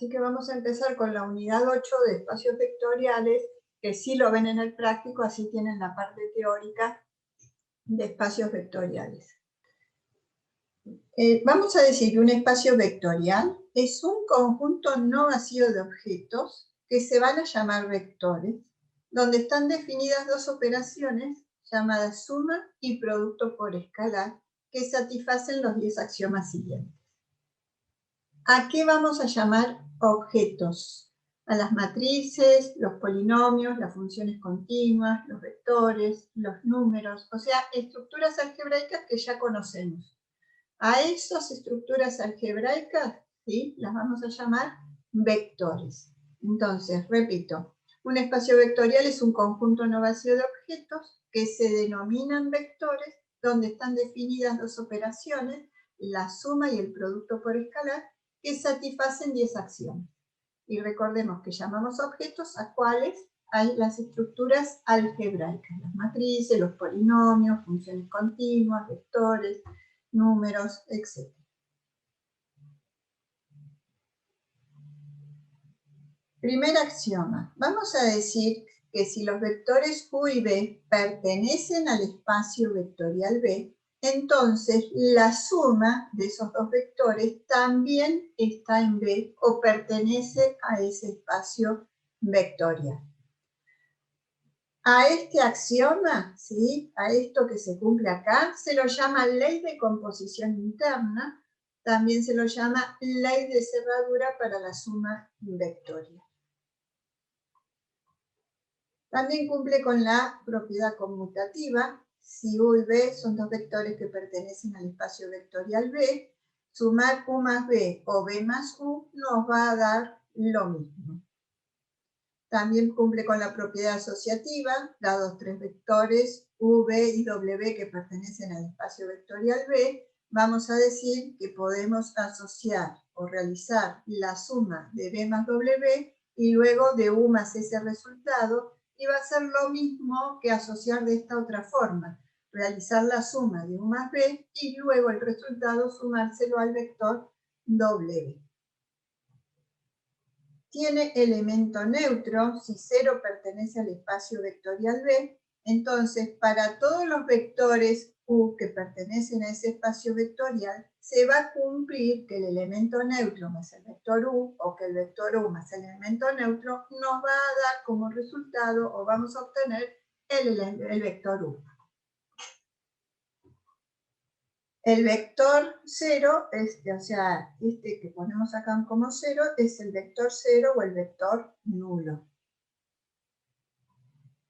Así que vamos a empezar con la unidad 8 de espacios vectoriales, que sí lo ven en el práctico, así tienen la parte teórica de espacios vectoriales. Vamos a decir que un espacio vectorial es un conjunto no vacío de objetos que se van a llamar vectores, donde están definidas dos operaciones llamadas suma y producto por escalar, que satisfacen los 10 axiomas siguientes. ¿A qué vamos a llamar objetos? A las matrices, los polinomios, las funciones continuas, los vectores, los números, o sea, estructuras algebraicas que ya conocemos. A esas estructuras algebraicas, ¿sí?, las vamos a llamar vectores. Entonces, repito, un espacio vectorial es un conjunto no vacío de objetos que se denominan vectores, donde están definidas dos operaciones, la suma y el producto por escalar, que satisfacen 10 axiomas. Y recordemos que llamamos objetos a cuáles hay las estructuras algebraicas, las matrices, los polinomios, funciones continuas, vectores, números, etc. Primer axioma. Vamos a decir que si los vectores U y B pertenecen al espacio vectorial B, entonces la suma de esos dos vectores también está en B o pertenece a ese espacio vectorial. A este axioma, ¿sí?, a esto que se cumple acá, se lo llama ley de composición interna, también se lo llama ley de cerradura para la suma vectorial. También cumple con la propiedad conmutativa. Si U y B son dos vectores que pertenecen al espacio vectorial B, sumar U más B o B más U nos va a dar lo mismo. También cumple con la propiedad asociativa, dados tres vectores U, B y W que pertenecen al espacio vectorial B, vamos a decir que podemos asociar o realizar la suma de B más W y luego de U más ese resultado, y va a ser lo mismo que asociar de esta otra forma, realizar la suma de U más B y luego el resultado sumárselo al vector W. Tiene elemento neutro, si 0 pertenece al espacio vectorial B, entonces para todos los vectores U que pertenecen a ese espacio vectorial, se va a cumplir que el elemento neutro más el vector U, o que el vector U más el elemento neutro, nos va a dar como resultado, o vamos a obtener, el vector U. El vector 0, o sea, este que ponemos acá como 0, es el vector 0 o el vector nulo.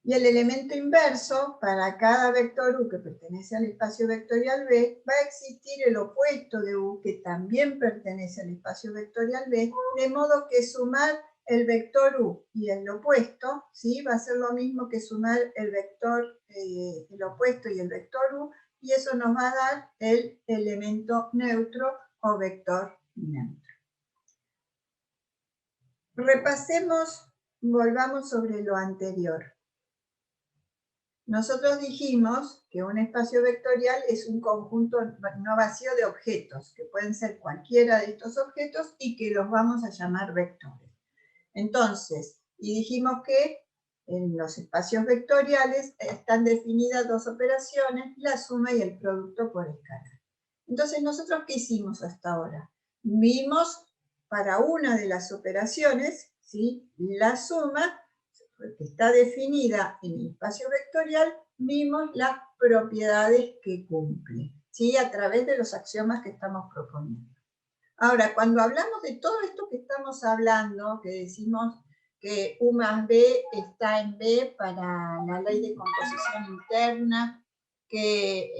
Y el elemento inverso, para cada vector U que pertenece al espacio vectorial B, va a existir el opuesto de U que también pertenece al espacio vectorial B, de modo que sumar el vector U y el opuesto, ¿sí?, va a ser lo mismo que sumar el vector, el opuesto y el vector U, y eso nos va a dar el elemento neutro o vector neutro. Repasemos, volvamos sobre lo anterior. Nosotros dijimos que un espacio vectorial es un conjunto no vacío de objetos, que pueden ser cualquiera de estos objetos y que los vamos a llamar vectores. Entonces, y dijimos que en los espacios vectoriales están definidas dos operaciones, la suma y el producto por escalar. Entonces, ¿nosotros qué hicimos hasta ahora? Vimos para una de las operaciones, ¿sí?, la suma, que está definida en el espacio vectorial, vimos las propiedades que cumple, ¿sí?, a través de los axiomas que estamos proponiendo. Ahora, cuando hablamos de todo esto que estamos hablando, que decimos que U más B está en B para la ley de composición interna, que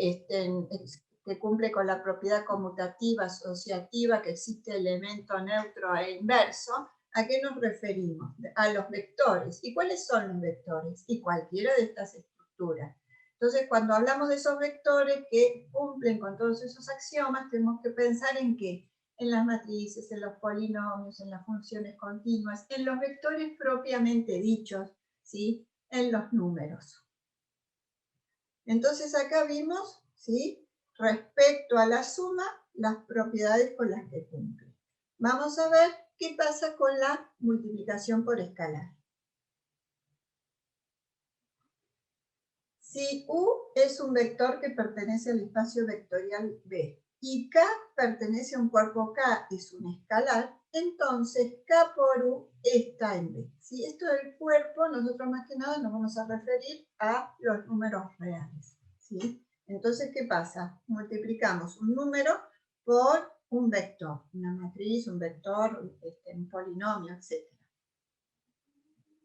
cumple con la propiedad conmutativa asociativa, que existe elemento neutro e inverso, ¿a qué nos referimos? A los vectores. ¿Y cuáles son los vectores? Y cualquiera de estas estructuras. Entonces, cuando hablamos de esos vectores que cumplen con todos esos axiomas, tenemos que pensar en qué: en las matrices, en los polinomios, en las funciones continuas, en los vectores propiamente dichos, ¿sí?, en los números. Entonces acá vimos, ¿sí?, respecto a la suma, las propiedades con las que cumple. Vamos a ver ¿qué pasa con la multiplicación por escalar? Si U es un vector que pertenece al espacio vectorial B y K pertenece a un cuerpo K, es un escalar, entonces K por U está en B. Si esto del cuerpo, nosotros más que nada nos vamos a referir a los números reales, ¿sí? Entonces, ¿qué pasa? Multiplicamos un número por un vector, una matriz, un vector, un polinomio, etc.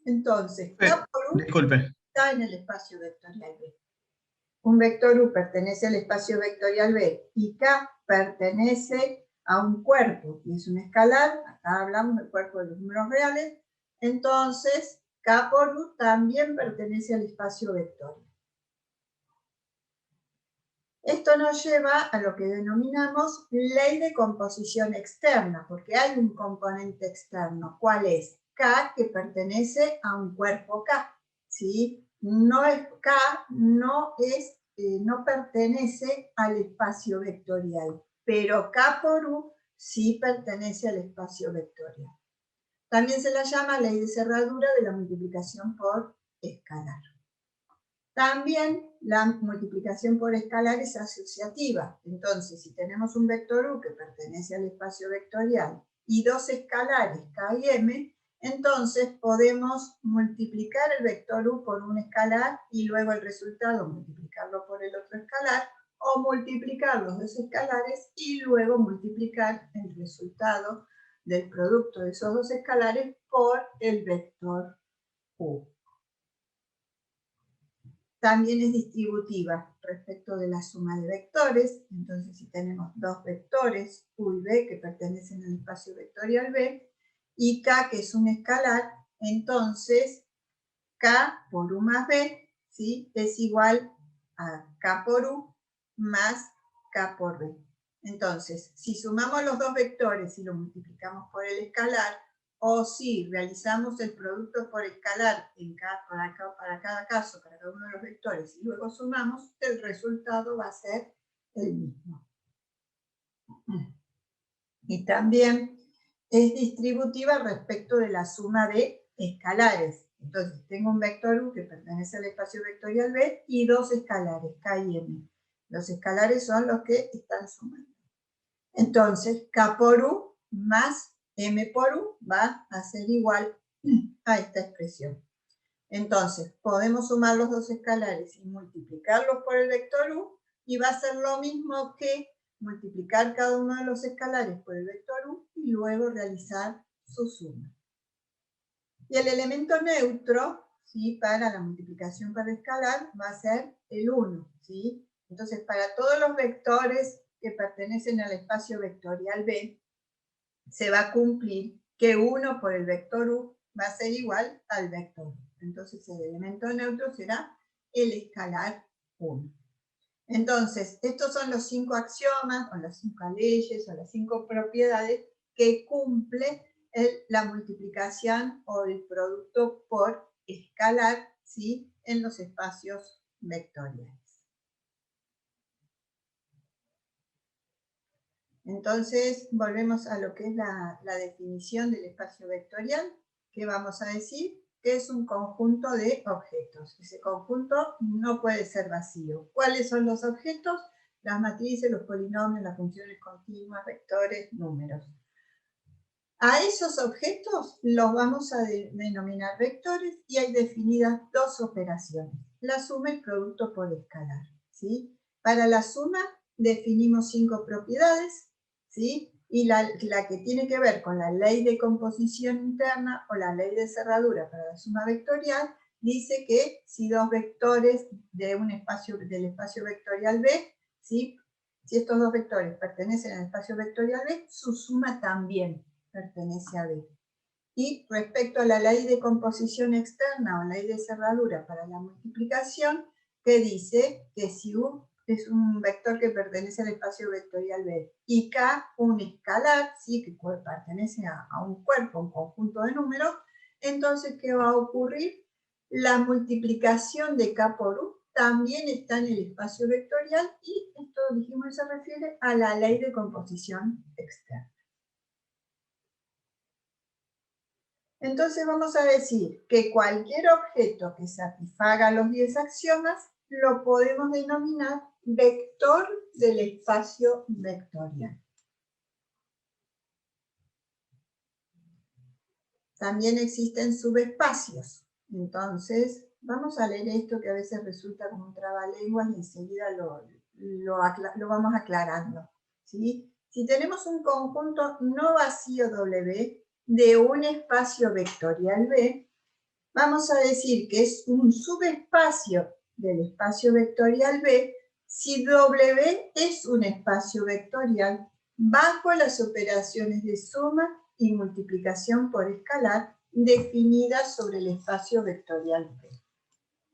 Entonces, K por U Disculpe. está en el espacio vectorial B. Un vector U pertenece al espacio vectorial B y K pertenece a un cuerpo y es un escalar, acá hablamos del cuerpo de los números reales, entonces K por U también pertenece al espacio vectorial. Esto nos lleva a lo que denominamos ley de composición externa, porque hay un componente externo. ¿Cuál es? K, que pertenece a un cuerpo K, ¿sí? No es K, no pertenece al espacio vectorial, pero K por U sí pertenece al espacio vectorial. También se la llama ley de cerradura de la multiplicación por escalar. También la multiplicación por escalar es asociativa. Entonces, si tenemos un vector U que pertenece al espacio vectorial y dos escalares K y M, entonces podemos multiplicar el vector U por un escalar y luego el resultado multiplicarlo por el otro escalar, o multiplicar los dos escalares y luego multiplicar el resultado del producto de esos dos escalares por el vector U. También es distributiva respecto de la suma de vectores. Entonces, si tenemos dos vectores, U y B, que pertenecen al espacio vectorial B, y K, que es un escalar, entonces K por U más B, ¿sí?, es igual a K por U más K por B. Entonces, si sumamos los dos vectores y lo multiplicamos por el escalar, o si realizamos el producto por escalar para cada caso, para cada uno de los vectores, y luego sumamos, el resultado va a ser el mismo. Y también es distributiva respecto de la suma de escalares. Entonces, tengo un vector U que pertenece al espacio vectorial B y dos escalares, K y M. Los escalares son los que están sumando. Entonces, K por U más M por U va a ser igual a esta expresión. Entonces, podemos sumar los dos escalares y multiplicarlos por el vector U, y va a ser lo mismo que multiplicar cada uno de los escalares por el vector U y luego realizar su suma. Y el elemento neutro, ¿sí?, para la multiplicación por escalar va a ser el 1, ¿sí? Entonces, para todos los vectores que pertenecen al espacio vectorial B, se va a cumplir que 1 por el vector U va a ser igual al vector U. Entonces, el elemento neutro será el escalar 1. Entonces, estos son los 5 axiomas, o las 5 leyes, o las 5 propiedades que cumple la multiplicación o el producto por escalar, ¿sí?, en los espacios vectoriales. Entonces, volvemos a lo que es la definición del espacio vectorial, que vamos a decir que es un conjunto de objetos. Ese conjunto no puede ser vacío. ¿Cuáles son los objetos? Las matrices, los polinomios, las funciones continuas, vectores, números. A esos objetos los vamos a denominar vectores, y hay definidas dos operaciones: la suma y producto por escalar, ¿sí? Para la suma definimos 5 propiedades, ¿sí? Y la que tiene que ver con la ley de composición interna o la ley de cerradura para la suma vectorial dice que si dos vectores del espacio vectorial B, ¿sí?, si estos dos vectores pertenecen al espacio vectorial B, su suma también pertenece a B. Y respecto a la ley de composición externa o ley de cerradura para la multiplicación, que dice que si U es un vector que pertenece al espacio vectorial B y K un escalar, ¿sí?, que pertenece a un cuerpo, un conjunto de números, entonces, ¿qué va a ocurrir? La multiplicación de K por U también está en el espacio vectorial, y esto, dijimos, se refiere a la ley de composición externa. Entonces vamos a decir que cualquier objeto que satisfaga los 10 axiomas lo podemos denominar vector del espacio vectorial. También existen subespacios. Entonces, vamos a leer esto que a veces resulta como un trabalenguas y enseguida lo vamos aclarando, ¿sí? Si tenemos un conjunto no vacío W de un espacio vectorial B, vamos a decir que es un subespacio del espacio vectorial B si W es un espacio vectorial bajo las operaciones de suma y multiplicación por escalar definidas sobre el espacio vectorial B.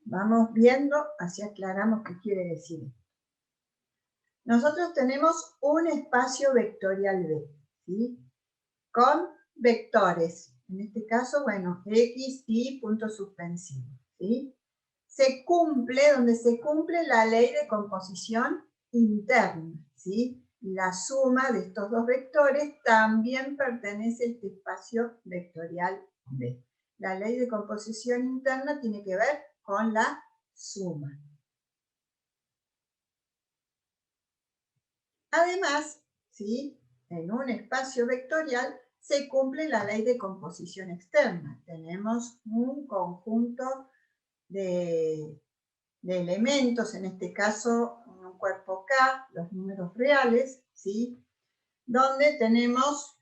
Vamos viendo, así aclaramos qué quiere decir. Nosotros tenemos un espacio vectorial B, ¿sí? Con vectores. En este caso, bueno, X, Y, punto suspensivo, ¿sí? Donde se cumple la ley de composición interna, ¿sí? La suma de estos dos vectores también pertenece a este espacio vectorial B. La ley de composición interna tiene que ver con la suma. Además, ¿sí? En un espacio vectorial se cumple la ley de composición externa. Tenemos un conjunto de elementos, en este caso un cuerpo K, los números reales, ¿sí? Donde tenemos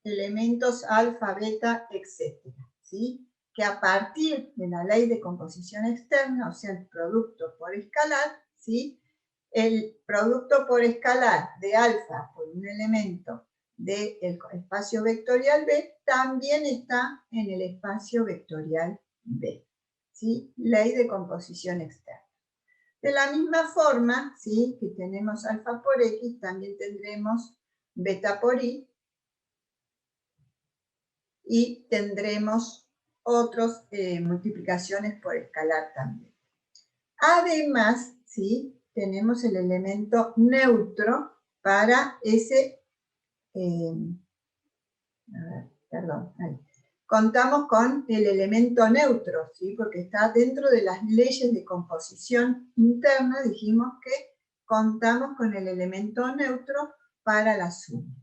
elementos alfa, beta, etc., ¿sí? Que a partir de la ley de composición externa, o sea, el producto por escalar, ¿sí? El producto por escalar de alfa por un elemento del espacio vectorial B también está en el espacio vectorial B, ¿sí? Ley de composición externa. De la misma forma, ¿sí? Que tenemos alfa por X, también tendremos beta por Y, y tendremos otras multiplicaciones por escalar también. Además, ¿sí? Tenemos el elemento neutro para ese, contamos con el elemento neutro, ¿sí? Porque está dentro de las leyes de composición interna, dijimos que contamos con el elemento neutro para la suma.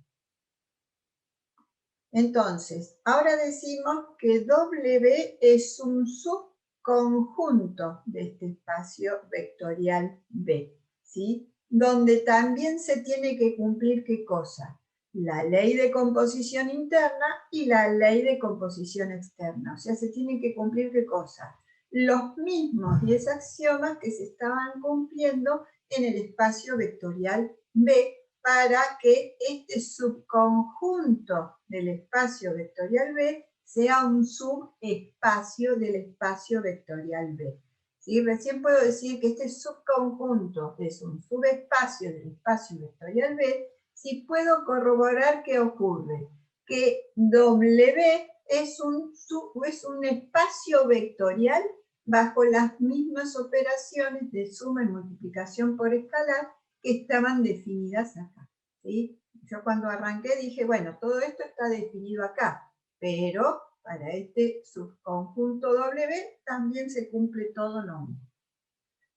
Entonces, ahora decimos que W es un subconjunto de este espacio vectorial B, ¿sí? Donde también se tiene que cumplir ¿qué cosa? La ley de composición interna y la ley de composición externa. O sea, se tiene que cumplir ¿qué cosa? Los mismos 10 axiomas que se estaban cumpliendo en el espacio vectorial B, para que este subconjunto del espacio vectorial B sea un subespacio del espacio vectorial B. ¿Sí? Recién puedo decir que este subconjunto es un subespacio del espacio vectorial B si puedo corroborar qué ocurre. Que W es un espacio vectorial bajo las mismas operaciones de suma y multiplicación por escalar que estaban definidas acá, ¿sí? Yo cuando arranqué dije, bueno, todo esto está definido acá, pero para este subconjunto W también se cumple todo lo mismo.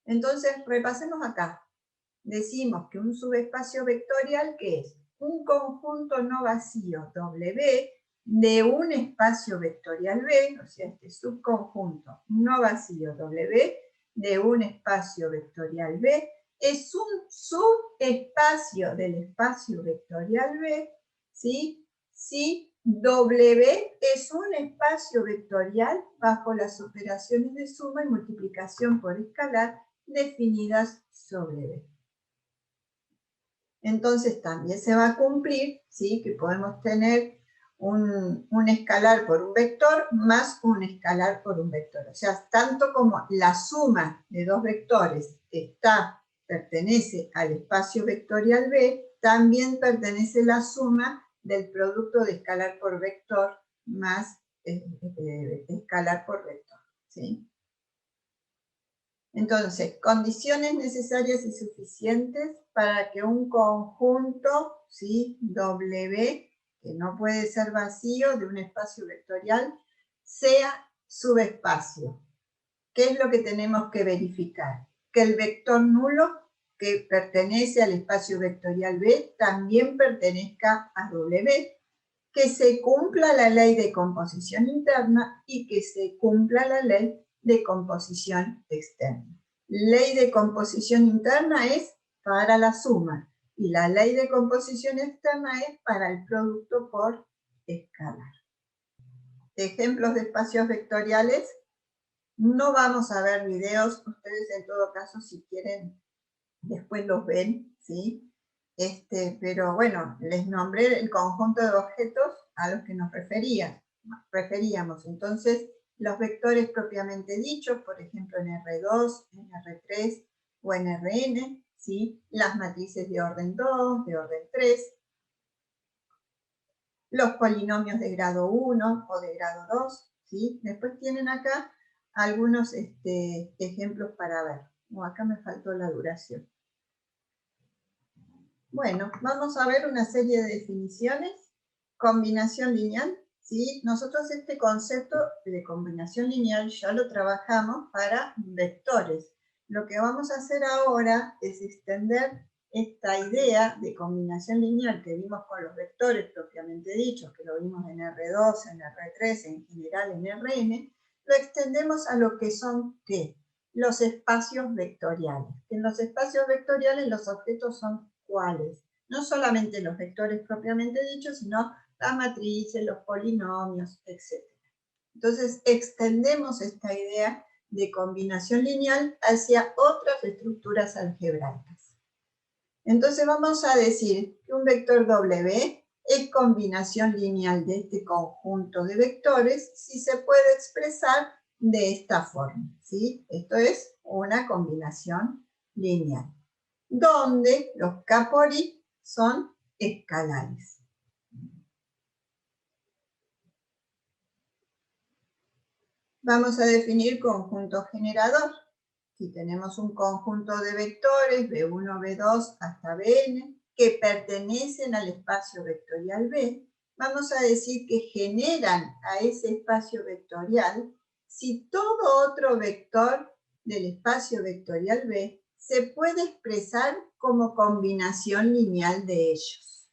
Entonces, repasemos acá. Decimos que un subespacio vectorial, ¿qué es? Un conjunto no vacío W de un espacio vectorial B, o sea, este subconjunto no vacío W de un espacio vectorial B, es un subespacio del espacio vectorial B, ¿sí? Si W es un espacio vectorial bajo las operaciones de suma y multiplicación por escalar definidas sobre B. Entonces también se va a cumplir, ¿sí? Que podemos tener un escalar por un vector más un escalar por un vector. O sea, tanto como la suma de dos vectores pertenece al espacio vectorial B, también pertenece la suma del producto de escalar por vector más escalar por vector, ¿sí? Entonces, condiciones necesarias y suficientes para que un conjunto, ¿sí? W, que no puede ser vacío, de un espacio vectorial, sea subespacio. ¿Qué es lo que tenemos que verificar? Que el vector nulo que pertenece al espacio vectorial B también pertenezca a W, que se cumpla la ley de composición interna y que se cumpla la ley de composición externa. Ley de composición interna es para la suma y la ley de composición externa es para el producto por escalar. Ejemplos de espacios vectoriales. No vamos a ver videos, ustedes en todo caso si quieren después los ven, ¿sí? Pero bueno, les nombré el conjunto de objetos a los que nos referíamos. Entonces, los vectores propiamente dichos, por ejemplo en R2, en R3 o en Rn, ¿sí? Las matrices de orden 2, de orden 3, los polinomios de grado 1 o de grado 2, ¿sí? Después tienen acá algunos ejemplos para ver. Acá me faltó la duración. Bueno, vamos a ver una serie de definiciones. Combinación lineal, ¿sí? Nosotros este concepto de combinación lineal ya lo trabajamos para vectores. Lo que vamos a hacer ahora es extender esta idea de combinación lineal que vimos con los vectores propiamente dichos, que lo vimos en R2, en R3, en general en Rn, lo extendemos a lo que son, ¿qué? Los espacios vectoriales. En los espacios vectoriales los objetos son ¿cuáles? No solamente los vectores propiamente dichos, sino las matrices, los polinomios, etc. Entonces, extendemos esta idea de combinación lineal hacia otras estructuras algebraicas. Entonces, vamos a decir que un vector W es combinación lineal de este conjunto de vectores si se puede expresar de esta forma, ¿sí? Esto es una combinación lineal, donde los K por I son escalares. Vamos a definir conjunto generador. Si tenemos un conjunto de vectores, B1, B2 hasta Bn, que pertenecen al espacio vectorial B, vamos a decir que generan a ese espacio vectorial si todo otro vector del espacio vectorial B se puede expresar como combinación lineal de ellos.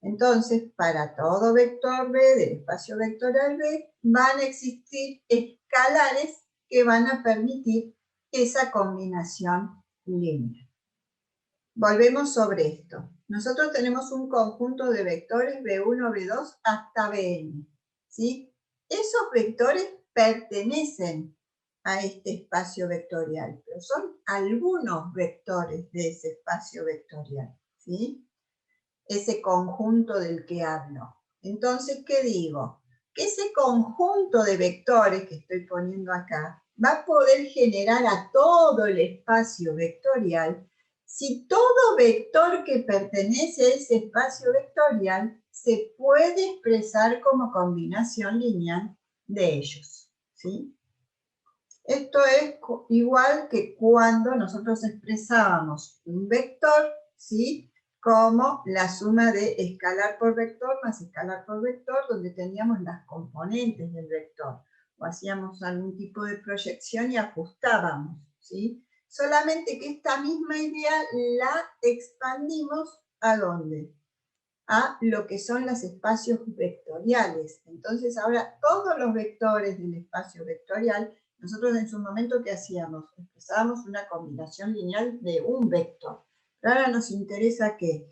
Entonces, para todo vector B del espacio vectorial B van a existir escalares que van a permitir esa combinación lineal. Volvemos sobre esto. Nosotros tenemos un conjunto de vectores B1, B2 hasta Bn, ¿sí? Esos vectores pertenecen a este espacio vectorial, pero son algunos vectores de ese espacio vectorial, ¿sí? Ese conjunto del que hablo. Entonces, ¿qué digo? Que ese conjunto de vectores que estoy poniendo acá va a poder generar a todo el espacio vectorial si todo vector que pertenece a ese espacio vectorial se puede expresar como combinación lineal de ellos, ¿sí? Esto es igual que cuando nosotros expresábamos un vector, ¿sí?, como la suma de escalar por vector más escalar por vector, donde teníamos las componentes del vector, o hacíamos algún tipo de proyección y ajustábamos, ¿sí? Solamente que esta misma idea la expandimos ¿a dónde? A lo que son los espacios vectoriales. Entonces ahora todos los vectores del espacio vectorial, nosotros en su momento, ¿qué hacíamos? Expresábamos una combinación lineal de un vector. Pero ahora nos interesa que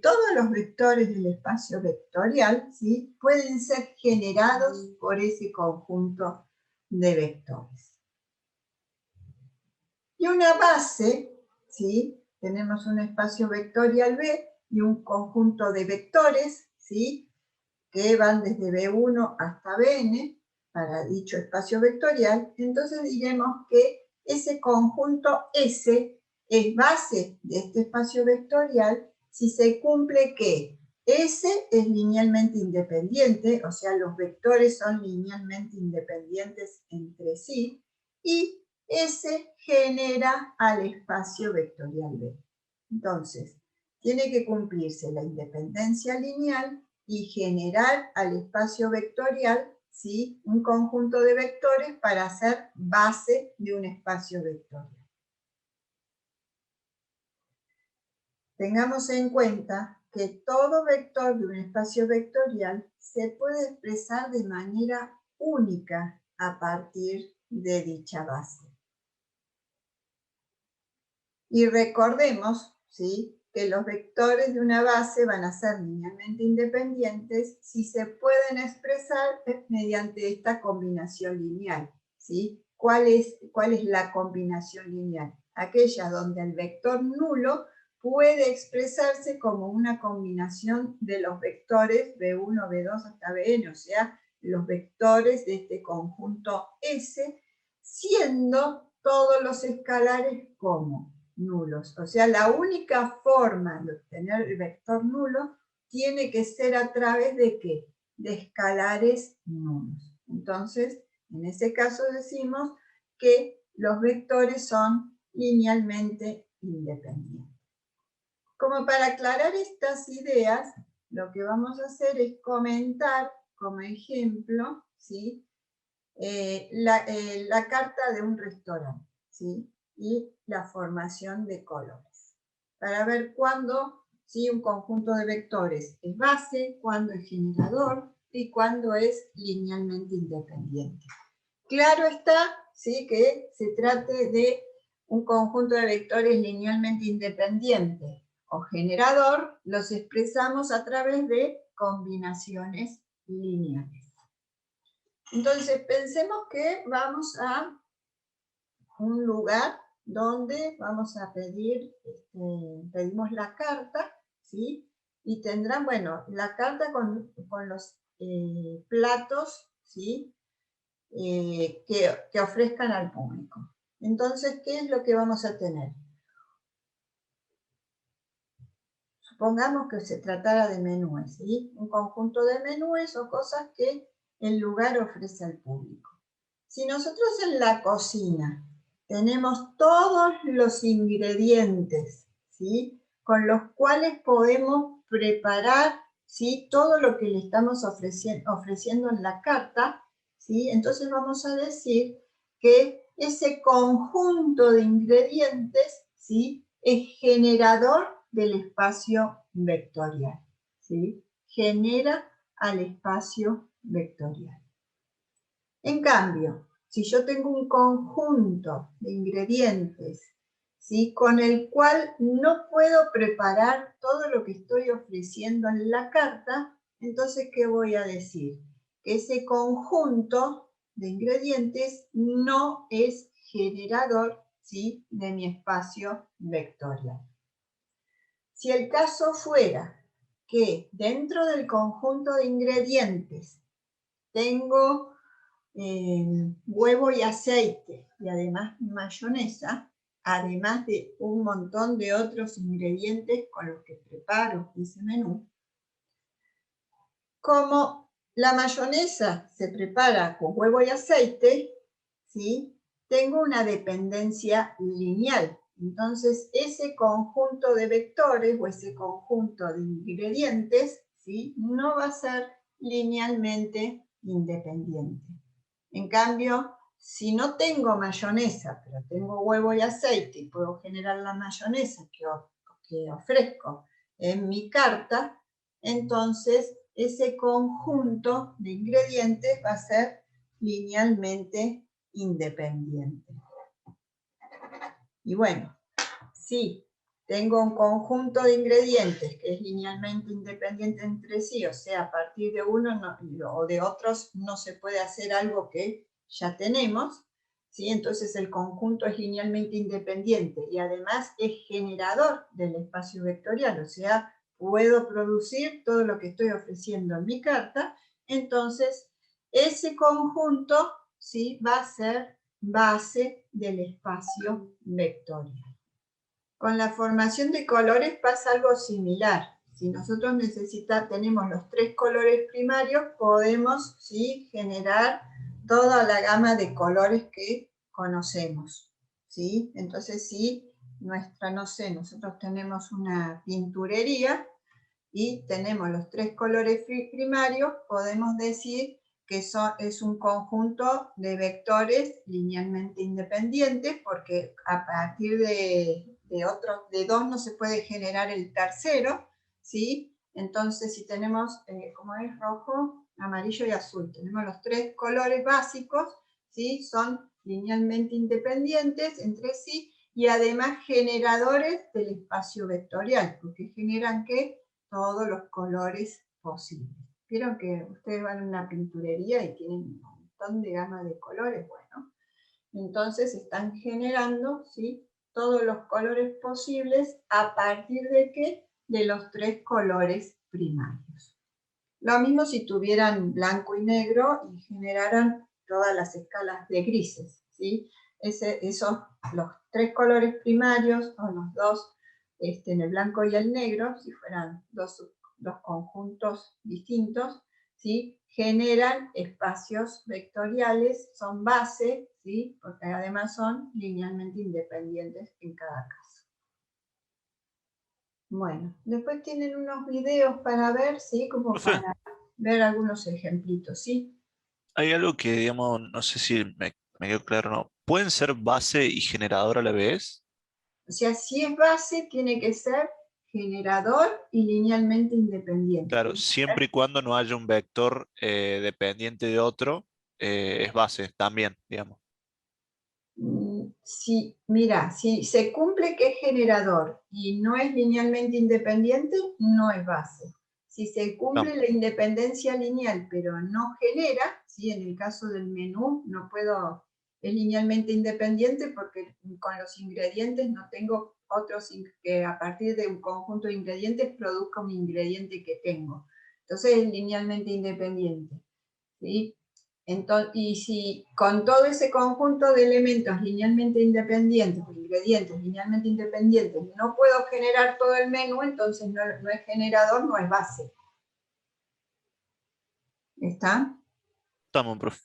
todos los vectores del espacio vectorial, ¿sí?, pueden ser generados por ese conjunto de vectores. Y una base, ¿sí?, tenemos un espacio vectorial B y un conjunto de vectores, ¿sí?, que van desde B1 hasta Bn, para dicho espacio vectorial. Entonces diremos que ese conjunto S es base de este espacio vectorial si se cumple que S es linealmente independiente, o sea, los vectores son linealmente independientes entre sí, y S genera al espacio vectorial B. Entonces, tiene que cumplirse la independencia lineal y generar al espacio vectorial ¿sí?, un conjunto de vectores para ser base de un espacio vectorial. Tengamos en cuenta que todo vector de un espacio vectorial se puede expresar de manera única a partir de dicha base. Y recordemos, ¿sí?, que los vectores de una base van a ser linealmente independientes si se pueden expresar mediante esta combinación lineal, ¿sí? ¿Cuál es la combinación lineal? Aquella donde el vector nulo puede expresarse como una combinación de los vectores B1, B2 hasta Bn, o sea, los vectores de este conjunto S, siendo todos los escalares como nulos. O sea, la única forma de obtener el vector nulo tiene que ser a través de ¿qué? De escalares nulos. Entonces, en ese caso decimos que los vectores son linealmente independientes. Como para aclarar estas ideas, lo que vamos a hacer es comentar como ejemplo, ¿sí?, la carta de un restaurante, ¿sí?, y la formación de colores, para ver cuándo, ¿sí?, un conjunto de vectores es base, cuándo es generador y cuándo es linealmente independiente. Claro está, ¿sí?, que se trate de un conjunto de vectores linealmente independiente o generador, los expresamos a través de combinaciones lineales. Entonces, pensemos que vamos a un lugar donde vamos a pedir, pedimos la carta, ¿sí? Y tendrán, bueno, la carta con los platos, ¿sí?, que ofrezcan al público. Entonces, ¿qué es lo que vamos a tener? Supongamos que se tratara de menúes, ¿sí? Un conjunto de menúes o cosas que el lugar ofrece al público. Si nosotros en la cocina tenemos todos los ingredientes, ¿sí?, con los cuales podemos preparar, ¿sí?, todo lo que le estamos ofreciendo en la carta, ¿sí?, entonces vamos a decir que ese conjunto de ingredientes, ¿sí?, es generador del espacio vectorial, ¿sí?, genera al espacio vectorial. En cambio, si yo tengo un conjunto de ingredientes, ¿sí?, con el cual no puedo preparar todo lo que estoy ofreciendo en la carta, entonces, ¿qué voy a decir? Que ese conjunto de ingredientes no es generador, ¿sí?, de mi espacio vectorial. Si el caso fuera que dentro del conjunto de ingredientes tengo huevo y aceite y además mayonesa, además de un montón de otros ingredientes con los que preparo ese menú. Como la mayonesa se prepara con huevo y aceite, ¿sí?, tengo una dependencia lineal. Entonces, ese conjunto de vectores o ese conjunto de ingredientes, ¿sí?, no va a ser linealmente independiente. En cambio, si no tengo mayonesa, pero tengo huevo y aceite y puedo generar la mayonesa que ofrezco en mi carta, entonces ese conjunto de ingredientes va a ser linealmente independiente. Y bueno, si tengo un conjunto de ingredientes que es linealmente independiente entre sí, o sea, a partir de uno o de otros no se puede hacer algo que ya tenemos, ¿sí? Entonces el conjunto es linealmente independiente y además es generador del espacio vectorial, o sea, puedo producir todo lo que estoy ofreciendo en mi carta, entonces ese conjunto, ¿sí?, va a ser base del espacio vectorial. Con la formación de colores pasa algo similar. Si nosotros tenemos los tres colores primarios, podemos, ¿sí?, generar toda la gama de colores que conocemos, ¿sí? Entonces, si nosotros tenemos una pinturería y tenemos los tres colores primarios, podemos decir que es un conjunto de vectores linealmente independientes, porque a partir de 2 no se puede generar el tercero, ¿sí? Entonces, si tenemos, como es rojo, amarillo y azul, tenemos los 3 colores básicos, ¿sí? Son linealmente independientes entre sí, y además generadores del espacio vectorial, porque generan ¿qué? Todos los colores posibles. Vieron que ustedes van a una pinturería y tienen un montón de gama de colores, bueno, entonces están generando, ¿sí? Todos los colores posibles a partir de ¿qué? De los 3 colores primarios. Lo mismo si tuvieran blanco y negro y generaran todas las escalas de grises, ¿sí? Los 3 colores primarios, o los 2, en el blanco y el negro, si fueran dos conjuntos distintos, ¿sí? Generan espacios vectoriales, son base, ¿sí? Porque además son linealmente independientes en cada caso. Bueno, después tienen unos videos para ver, ¿sí? Como Profe, para ver algunos ejemplitos, ¿sí? hay algo que, digamos, no sé si me quedó claro o no. ¿Pueden ser base y generador a la vez? O sea, si es base, tiene que ser generador y linealmente independiente. Claro, siempre y cuando no haya un vector dependiente de otro, es base también, digamos. Mira, si se cumple que es generador y no es linealmente independiente, no es base. Si se No, cumple la independencia lineal, pero no genera, ¿sí? En el caso del menú, no puedo, es linealmente independiente porque con los ingredientes no tengo otros que a partir de un conjunto de ingredientes produzca un ingrediente que tengo. Entonces es linealmente independiente, ¿sí? Entonces, y si con todo ese conjunto de elementos linealmente independientes, o ingredientes linealmente independientes, no puedo generar todo el menú, entonces no es generador, no es base. ¿Está? estamos, profe.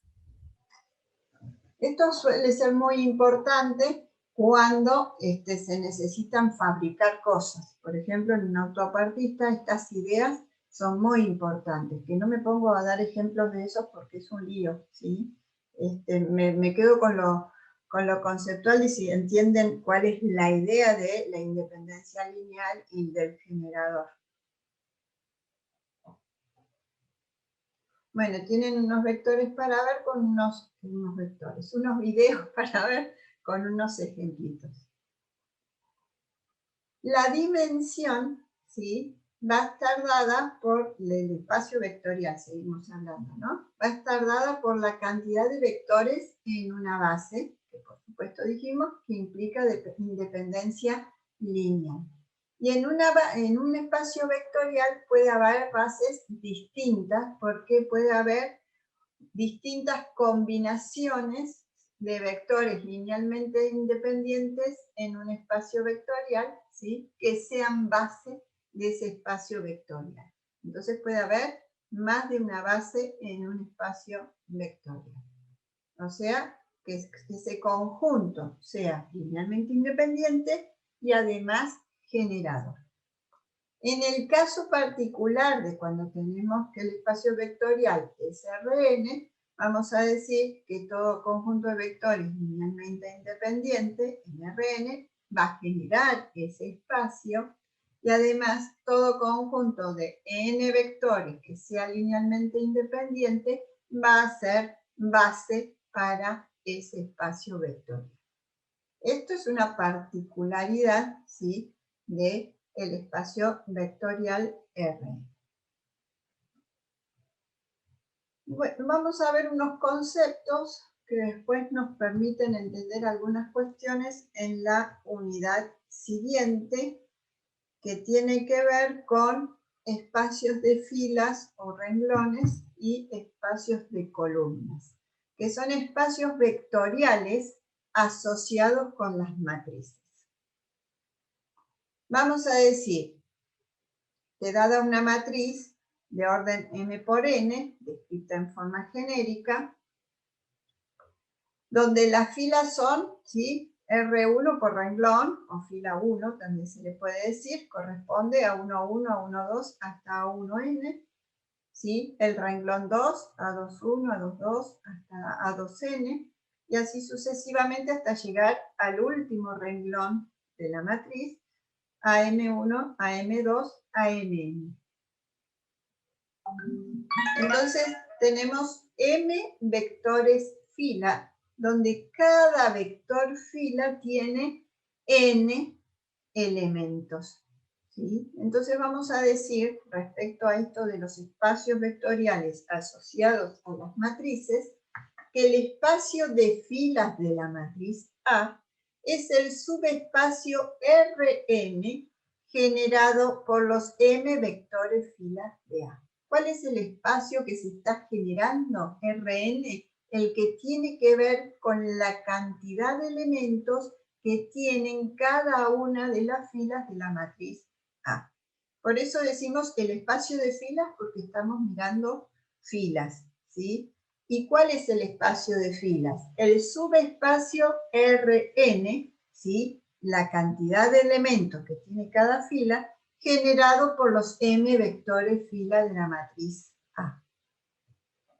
Esto suele ser muy importante cuando se necesitan fabricar cosas. Por ejemplo, en un autopartista estas ideas son muy importantes, que no me pongo a dar ejemplos de esos porque es un lío, ¿sí? Me quedo con lo conceptual y si entienden cuál es la idea de la independencia lineal y del generador. Bueno, tienen unos vectores para ver con unos vectores, unos videos para ver con unos ejemplitos. La dimensión, ¿sí? Va a estar dada por el espacio vectorial, seguimos hablando, ¿no? Va a estar dada por la cantidad de vectores en una base, que por supuesto dijimos que implica independencia lineal. Y en un espacio vectorial puede haber bases distintas, porque puede haber distintas combinaciones de vectores linealmente independientes en un espacio vectorial, ¿sí? Que sean base de ese espacio vectorial. Entonces puede haber más de una base en un espacio vectorial. O sea, que ese conjunto sea linealmente independiente y además generador. En el caso particular de cuando tenemos que el espacio vectorial es Rn, vamos a decir que todo conjunto de vectores linealmente independiente en Rn va a generar ese espacio y además todo conjunto de n vectores que sea linealmente independiente va a ser base para ese espacio vectorial. Esto es una particularidad, ¿sí? De el espacio vectorial R. Bueno, vamos a ver unos conceptos que después nos permiten entender algunas cuestiones en la unidad siguiente, que tiene que ver con espacios de filas o renglones y espacios de columnas, que son espacios vectoriales asociados con las matrices. Vamos a decir que dada una matriz de orden m por n, descrita en forma genérica, donde las filas son, ¿sí? R1 por renglón, o fila 1 también se le puede decir, corresponde a 1, 1, a 1, 2, hasta a 1n, ¿sí? El renglón 2, A21, A22, hasta A2n, y así sucesivamente hasta llegar al último renglón de la matriz, AM1, AM2, AMN. Entonces tenemos m vectores fila, donde cada vector fila tiene n elementos, ¿sí? Entonces vamos a decir, respecto a esto de los espacios vectoriales asociados a las matrices, que el espacio de filas de la matriz A es el subespacio Rn generado por los m vectores filas de A. ¿Cuál es el espacio que se está generando? Rn, el que tiene que ver con la cantidad de elementos que tienen cada una de las filas de la matriz A. Por eso decimos el espacio de filas, porque estamos mirando filas, ¿sí? ¿Y cuál es el espacio de filas? El subespacio Rn, ¿sí? La cantidad de elementos que tiene cada fila, generado por los m vectores fila de la matriz A.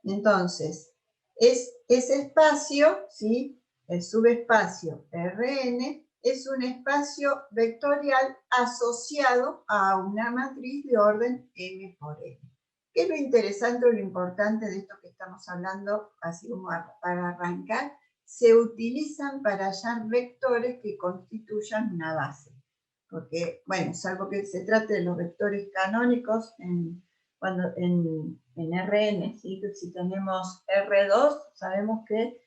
Entonces, ese espacio, ¿sí? El subespacio Rn es un espacio vectorial asociado a una matriz de orden m por n. ¿Qué es lo interesante o lo importante de esto que estamos hablando, así como para arrancar? Se utilizan para hallar vectores que constituyan una base. Porque, bueno, salvo que se trate de los vectores canónicos en Rn, ¿sí? Si tenemos R2, sabemos que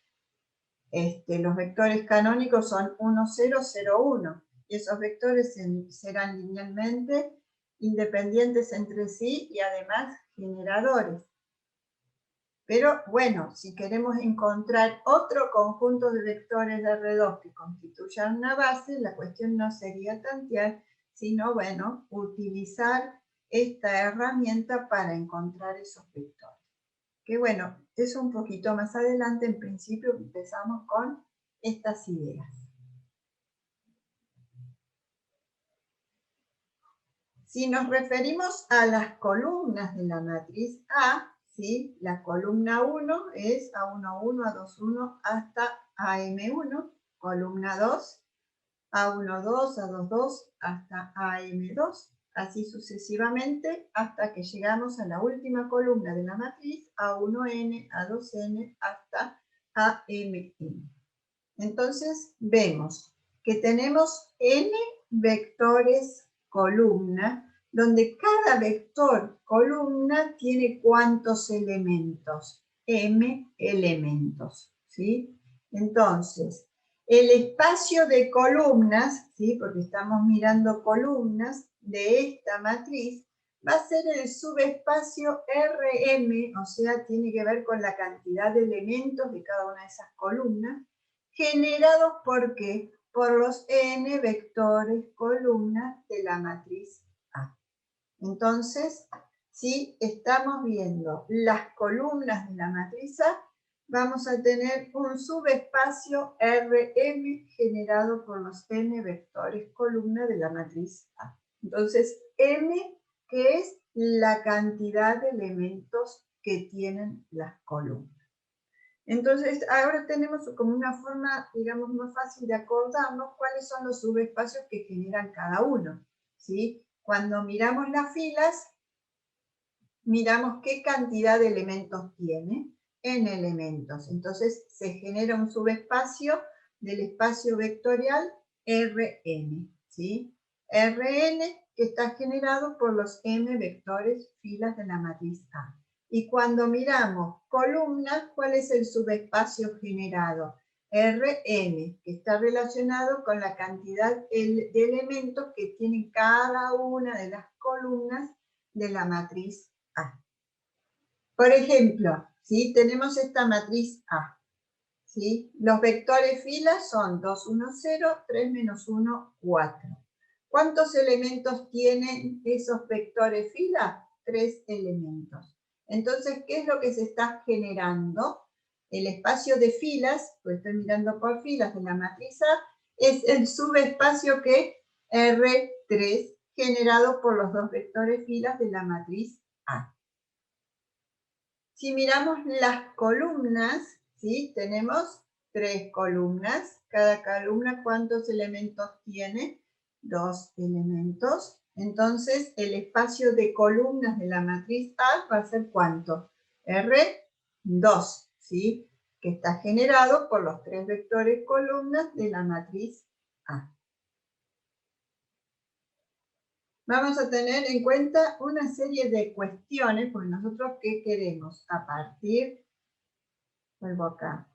los vectores canónicos son 1, 0, 0, 1. Y esos vectores serán linealmente independientes entre sí y además generadores. Pero bueno, si queremos encontrar otro conjunto de vectores de R2 que constituyan una base, la cuestión no sería tantear, sino, bueno, utilizar esta herramienta para encontrar esos vectores. Que bueno, eso un poquito más adelante, en principio empezamos con estas ideas. Si nos referimos a las columnas de la matriz A, ¿sí? La columna 1 es A11, A21 hasta AM1, columna 2, A12, A22 hasta AM2, así sucesivamente hasta que llegamos a la última columna de la matriz, A1n, A2n hasta AMN. Entonces vemos que tenemos n vectores columna, donde cada vector columna tiene ¿cuántos elementos? M elementos, ¿sí? Entonces, el espacio de columnas, ¿sí? Porque estamos mirando columnas de esta matriz, va a ser el subespacio Rm, o sea, tiene que ver con la cantidad de elementos de cada una de esas columnas, generados ¿por qué? Por los n vectores columnas de la matriz A. Entonces, si estamos viendo las columnas de la matriz A, vamos a tener un subespacio Rm generado por los n vectores columna de la matriz A. Entonces, m, que es la cantidad de elementos que tienen las columnas. Entonces, ahora tenemos como una forma, digamos, más fácil de acordarnos cuáles son los subespacios que generan cada uno, ¿sí? Cuando miramos las filas, miramos qué cantidad de elementos tiene, n elementos. Entonces, se genera un subespacio del espacio vectorial Rn, ¿sí? Rn que está generado por los m vectores filas de la matriz A. Y cuando miramos columnas, ¿cuál es el subespacio generado? Rn, que está relacionado con la cantidad de elementos que tiene cada una de las columnas de la matriz A. Por ejemplo, ¿sí? Tenemos esta matriz A, ¿sí? Los vectores filas son 2, 1, 0, 3, menos 1, 4. ¿Cuántos elementos tienen esos vectores fila? 3 elementos. Entonces, ¿qué es lo que se está generando? El espacio de filas, pues estoy mirando por filas de la matriz A, es el subespacio que R3 generado por los dos vectores filas de la matriz A. Si miramos las columnas, ¿sí? Tenemos 3 columnas. Cada columna, ¿cuántos elementos tiene? 2 elementos. Entonces, el espacio de columnas de la matriz A va a ser ¿cuánto? R2, ¿sí? Que está generado por los 3 vectores columnas de la matriz A. Vamos a tener en cuenta una serie de cuestiones, porque nosotros, ¿qué queremos? Vuelvo acá,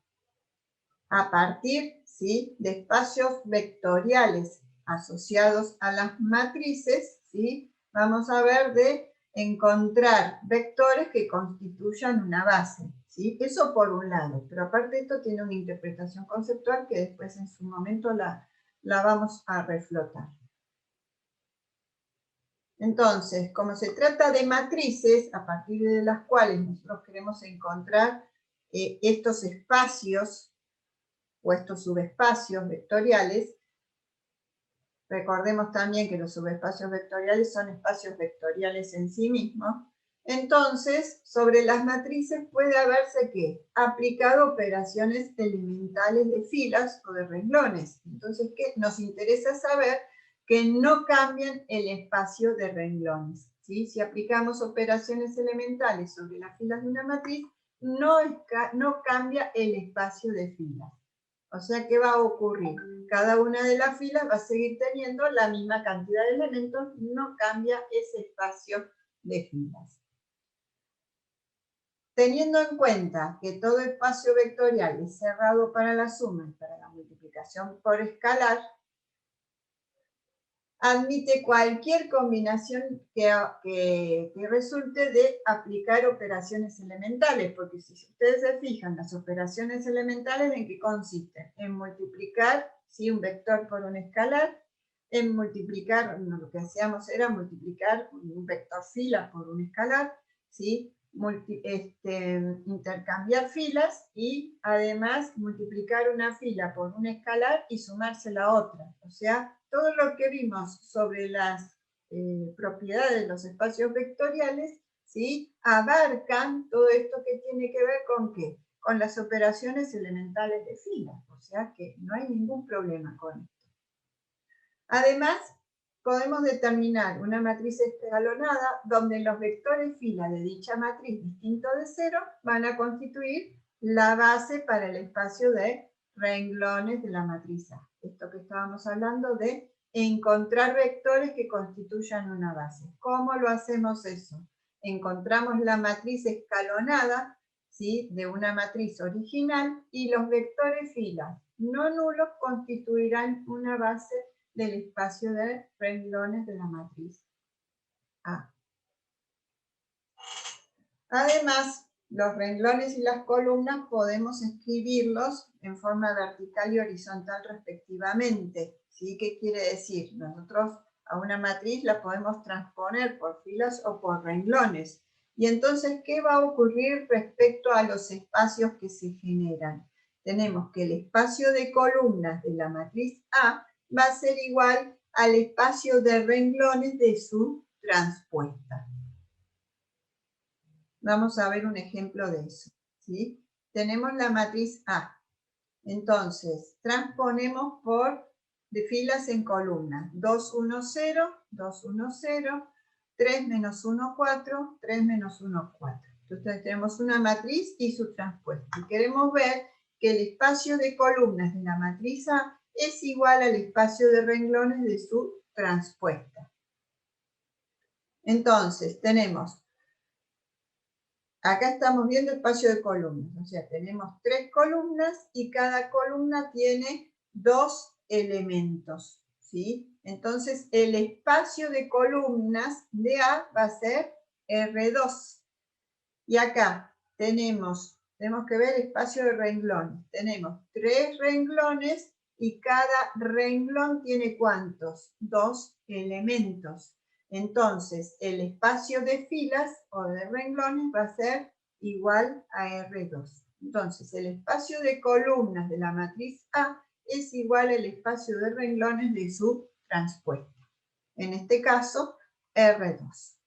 a partir, ¿sí?, de espacios vectoriales asociados a las matrices, ¿sí?, vamos a ver de encontrar vectores que constituyan una base, ¿sí? Eso por un lado, pero aparte de esto tiene una interpretación conceptual que después en su momento la vamos a reflotar. Entonces, como se trata de matrices, a partir de las cuales nosotros queremos encontrar estos espacios o estos subespacios vectoriales, recordemos también que los subespacios vectoriales son espacios vectoriales en sí mismos, entonces, sobre las matrices puede haberse ¿qué? Aplicado operaciones elementales de filas o de renglones. Entonces, ¿qué? Nos interesa saber que no cambian el espacio de renglones, ¿sí? Si aplicamos operaciones elementales sobre las filas de una matriz, no cambia el espacio de filas. O sea, ¿qué va a ocurrir? Cada una de las filas va a seguir teniendo la misma cantidad de elementos, no cambia ese espacio de filas. Teniendo en cuenta que todo espacio vectorial es cerrado para la suma y para la multiplicación por escalar, admite cualquier combinación que resulte de aplicar operaciones elementales, porque si ustedes se fijan, las operaciones elementales, ¿en qué consisten? En multiplicar, ¿sí?, un vector por un escalar, en multiplicar, lo que hacíamos era multiplicar un vector fila por un escalar, ¿sí?, intercambiar filas y además multiplicar una fila por un escalar y sumarse la otra. O sea, todo lo que vimos sobre las propiedades de los espacios vectoriales, ¿sí?, abarcan todo esto que tiene que ver con ¿qué? Con las operaciones elementales de fila. O sea que no hay ningún problema con esto. Además, podemos determinar una matriz escalonada donde los vectores fila de dicha matriz distinto de 0 van a constituir la base para el espacio de renglones de la matriz A. Esto que estábamos hablando de encontrar vectores que constituyan una base. ¿Cómo lo hacemos eso? Encontramos la matriz escalonada, ¿sí?, de una matriz original y los vectores fila no nulos constituirán una base del espacio de renglones de la matriz A. Además, los renglones y las columnas podemos escribirlos en forma vertical y horizontal respectivamente. ¿Sí? ¿Qué quiere decir? Nosotros a una matriz la podemos transponer por filas o por renglones. Y entonces, ¿qué va a ocurrir respecto a los espacios que se generan? Tenemos que el espacio de columnas de la matriz A va a ser igual al espacio de renglones de su transpuesta. Vamos a ver un ejemplo de eso, ¿sí? Tenemos la matriz A. Entonces, transponemos de filas en columnas. 2, 1, 0, 2, 1, 0, 3, menos 1, 4, 3, menos 1, 4. Entonces, tenemos una matriz y su transpuesta. Y queremos ver que el espacio de columnas de la matriz A es igual al espacio de renglones de su transpuesta. Entonces, tenemos... Acá estamos viendo espacio de columnas, o sea, tenemos 3 columnas y cada columna tiene 2 elementos, ¿sí? Entonces, el espacio de columnas de A va a ser R2. Y acá tenemos que ver el espacio de renglones. Tenemos 3 renglones y cada renglón tiene ¿cuántos? 2 elementos. Entonces, el espacio de filas o de renglones va a ser igual a R2. Entonces, el espacio de columnas de la matriz A es igual al espacio de renglones de su transpuesta. En este caso, R2.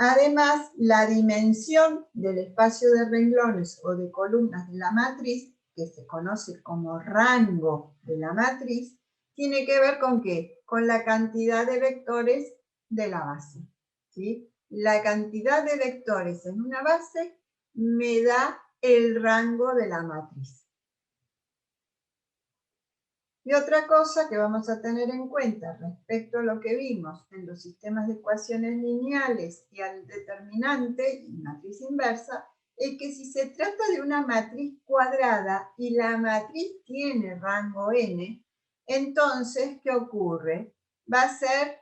Además, la dimensión del espacio de renglones o de columnas de la matriz, que se conoce como rango de la matriz, tiene que ver con ¿qué? Con la cantidad de vectores de la base, ¿sí? La cantidad de vectores en una base me da el rango de la matriz. Y otra cosa que vamos a tener en cuenta respecto a lo que vimos en los sistemas de ecuaciones lineales y al determinante y matriz inversa, es que si se trata de una matriz cuadrada y la matriz tiene rango n, entonces, ¿qué ocurre? Va a ser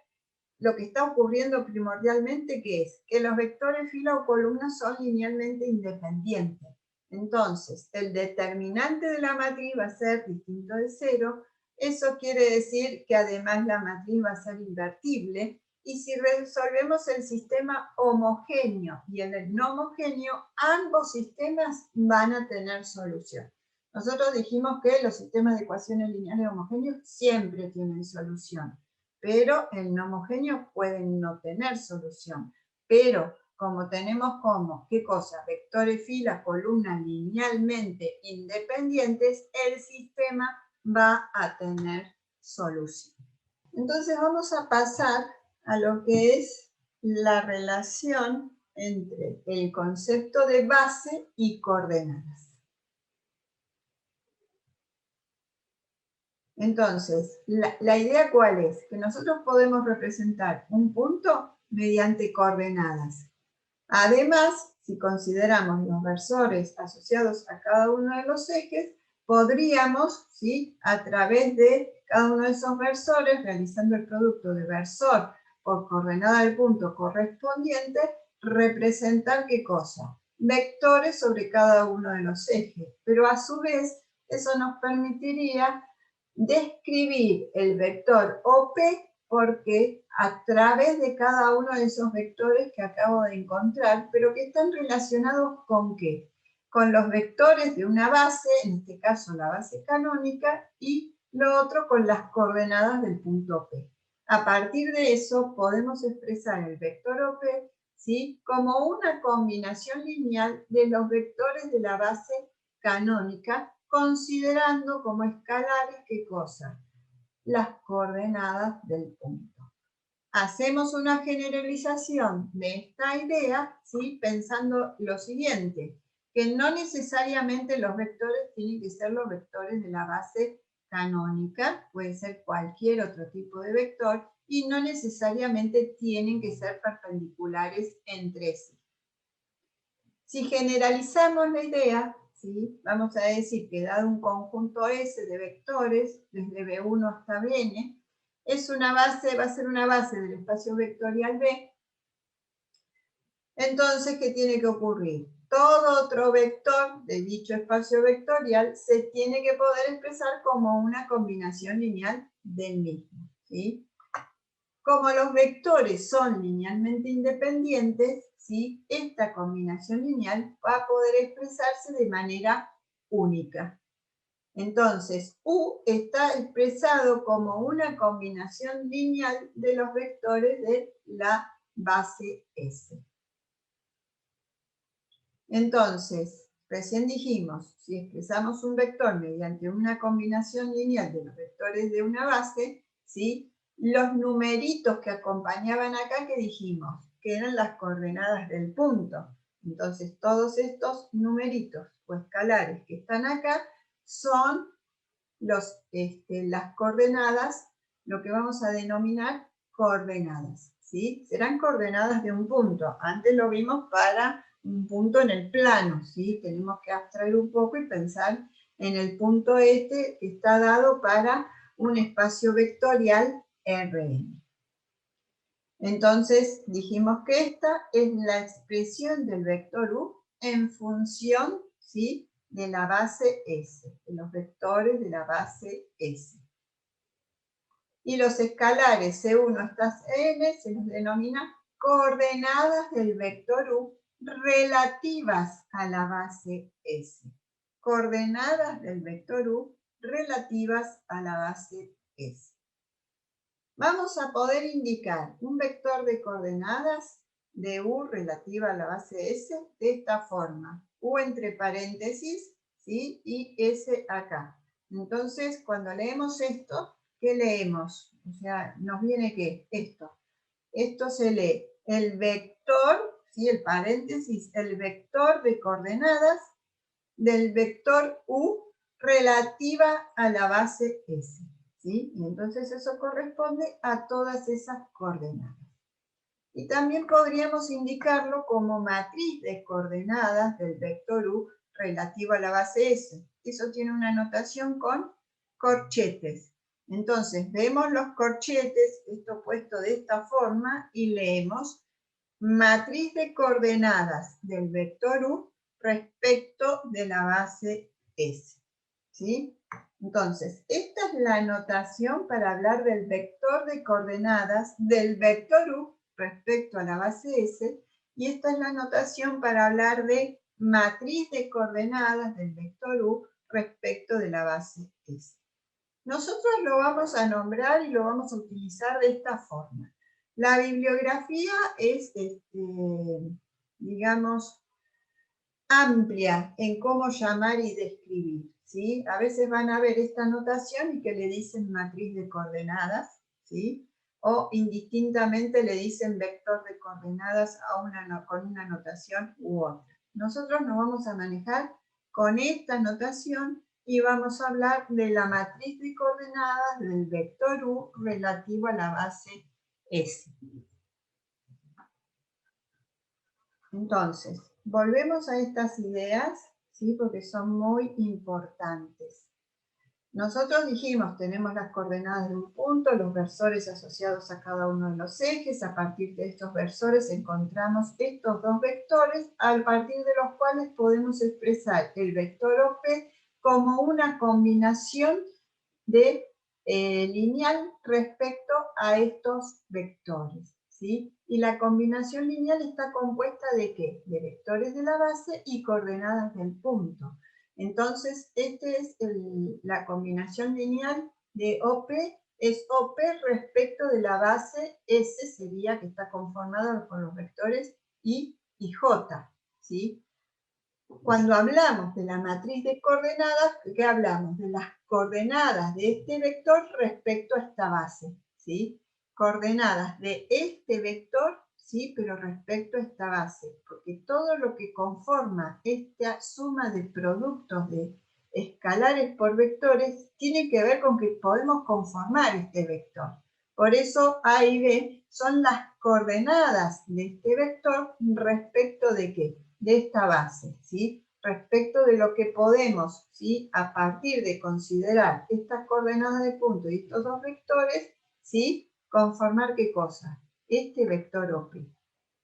lo que está ocurriendo primordialmente, que es que los vectores fila o columna son linealmente independientes. Entonces, el determinante de la matriz va a ser distinto de 0. Eso quiere decir que además la matriz va a ser invertible. Y si resolvemos el sistema homogéneo y el no homogéneo, ambos sistemas van a tener solución. Nosotros dijimos que los sistemas de ecuaciones lineales homogéneos siempre tienen solución, pero el no homogéneo pueden no tener solución. Pero como tenemos como, ¿qué cosa? Vectores, filas, columnas linealmente independientes, el sistema va a tener solución. Entonces vamos a pasar a lo que es la relación entre el concepto de base y coordenadas. Entonces, la idea ¿cuál es? Que nosotros podemos representar un punto mediante coordenadas. Además, si consideramos los versores asociados a cada uno de los ejes, podríamos, ¿sí?, a través de cada uno de esos versores, realizando el producto de versor por coordenada del punto correspondiente, representar ¿qué cosa? Vectores sobre cada uno de los ejes. Pero a su vez, eso nos permitiría describir el vector OP, porque a través de cada uno de esos vectores que acabo de encontrar, pero que están relacionados ¿con qué? Con los vectores de una base, en este caso la base canónica, y lo otro con las coordenadas del punto P. A partir de eso podemos expresar el vector OP, ¿sí?, como una combinación lineal de los vectores de la base canónica, considerando como escalares, ¿qué cosa? Las coordenadas del punto. Hacemos una generalización de esta idea, ¿sí?, pensando lo siguiente, que no necesariamente los vectores tienen que ser los vectores de la base canónica, puede ser cualquier otro tipo de vector, y no necesariamente tienen que ser perpendiculares entre sí. Si generalizamos la idea, ¿sí?, vamos a decir que dado un conjunto S de vectores, desde B1 hasta Bn, es una base, va a ser una base del espacio vectorial B. Entonces, ¿qué tiene que ocurrir? Todo otro vector de dicho espacio vectorial se tiene que poder expresar como una combinación lineal del mismo, ¿sí? Como los vectores son linealmente independientes, ¿sí?, esta combinación lineal va a poder expresarse de manera única. Entonces, U está expresado como una combinación lineal de los vectores de la base S. Entonces, recién dijimos, si expresamos un vector mediante una combinación lineal de los vectores de una base, ¿sí?, los numeritos que acompañaban acá, que dijimos, que eran las coordenadas del punto. Entonces, todos estos numeritos o escalares que están acá son las coordenadas, lo que vamos a denominar coordenadas, ¿sí? Serán coordenadas de un punto. Antes lo vimos para un punto en el plano, ¿sí? Tenemos que abstraer un poco y pensar en el punto este que está dado para un espacio vectorial Rn. Entonces dijimos que esta es la expresión del vector U en función, ¿sí?, de la base S, de los vectores de la base S. Y los escalares C1 hasta N se los denomina coordenadas del vector U relativas a la base S. Coordenadas del vector U relativas a la base S. Vamos a poder indicar un vector de coordenadas de U relativa a la base S de esta forma. U entre paréntesis, ¿sí? Y S acá. Entonces, cuando leemos esto, ¿qué leemos? O sea, nos viene ¿qué? Esto. Esto se lee el vector, ¿sí? El paréntesis, el vector de coordenadas del vector U relativa a la base S, ¿sí? Y entonces eso corresponde a todas esas coordenadas. Y también podríamos indicarlo como matriz de coordenadas del vector U relativo a la base S. Eso tiene una notación con corchetes. Entonces, vemos los corchetes, esto puesto de esta forma, y leemos matriz de coordenadas del vector U respecto de la base S. ¿Sí? Entonces, esta es la notación para hablar del vector de coordenadas del vector U respecto a la base S, y esta es la notación para hablar de matriz de coordenadas del vector U respecto de la base S. Nosotros lo vamos a nombrar y lo vamos a utilizar de esta forma. La bibliografía es, digamos, amplia en cómo llamar y describir, ¿sí? A veces van a ver esta notación y que le dicen matriz de coordenadas, ¿sí? O indistintamente le dicen vector de coordenadas con una notación u otra. Nosotros nos vamos a manejar con esta notación y vamos a hablar de la matriz de coordenadas del vector U relativo a la base S. Entonces, volvemos a estas ideas, ¿sí? Porque son muy importantes. Nosotros dijimos, tenemos las coordenadas de un punto, los versores asociados a cada uno de los ejes. A partir de estos versores encontramos estos dos vectores, a partir de los cuales podemos expresar el vector OP como una combinación de lineal respecto a estos vectores, ¿sí? Y la combinación lineal está compuesta ¿de qué? De vectores de la base y coordenadas del punto. Entonces, esta es la combinación lineal de OP, es OP respecto de la base S, sería que está conformada con los vectores I y J, ¿sí? Cuando hablamos de la matriz de coordenadas, ¿qué hablamos? De las coordenadas de este vector respecto a esta base, ¿sí? Coordenadas de este vector, ¿sí? Pero respecto a esta base, porque todo lo que conforma esta suma de productos de escalares por vectores tiene que ver con que podemos conformar este vector. Por eso A y B son las coordenadas de este vector respecto de ¿qué? De esta base, ¿sí? Respecto de lo que podemos, ¿sí? A partir de considerar estas coordenadas de punto y estos dos vectores, ¿sí? Conformar ¿qué cosa? Este vector OP.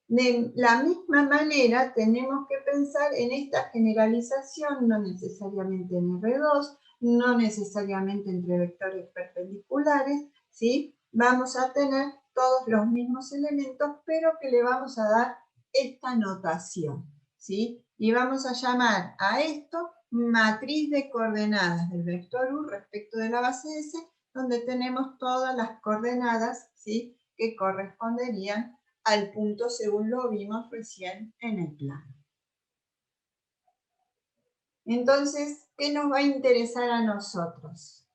De la misma manera tenemos que pensar en esta generalización, no necesariamente en R2, no necesariamente entre vectores perpendiculares, ¿sí? Vamos a tener todos los mismos elementos, pero que le vamos a dar esta notación, ¿sí? Y vamos a llamar a esto matriz de coordenadas del vector U respecto de la base S, donde tenemos todas las coordenadas, ¿sí? Que corresponderían al punto según lo vimos recién en el plano. Entonces, ¿qué nos va a interesar a nosotros?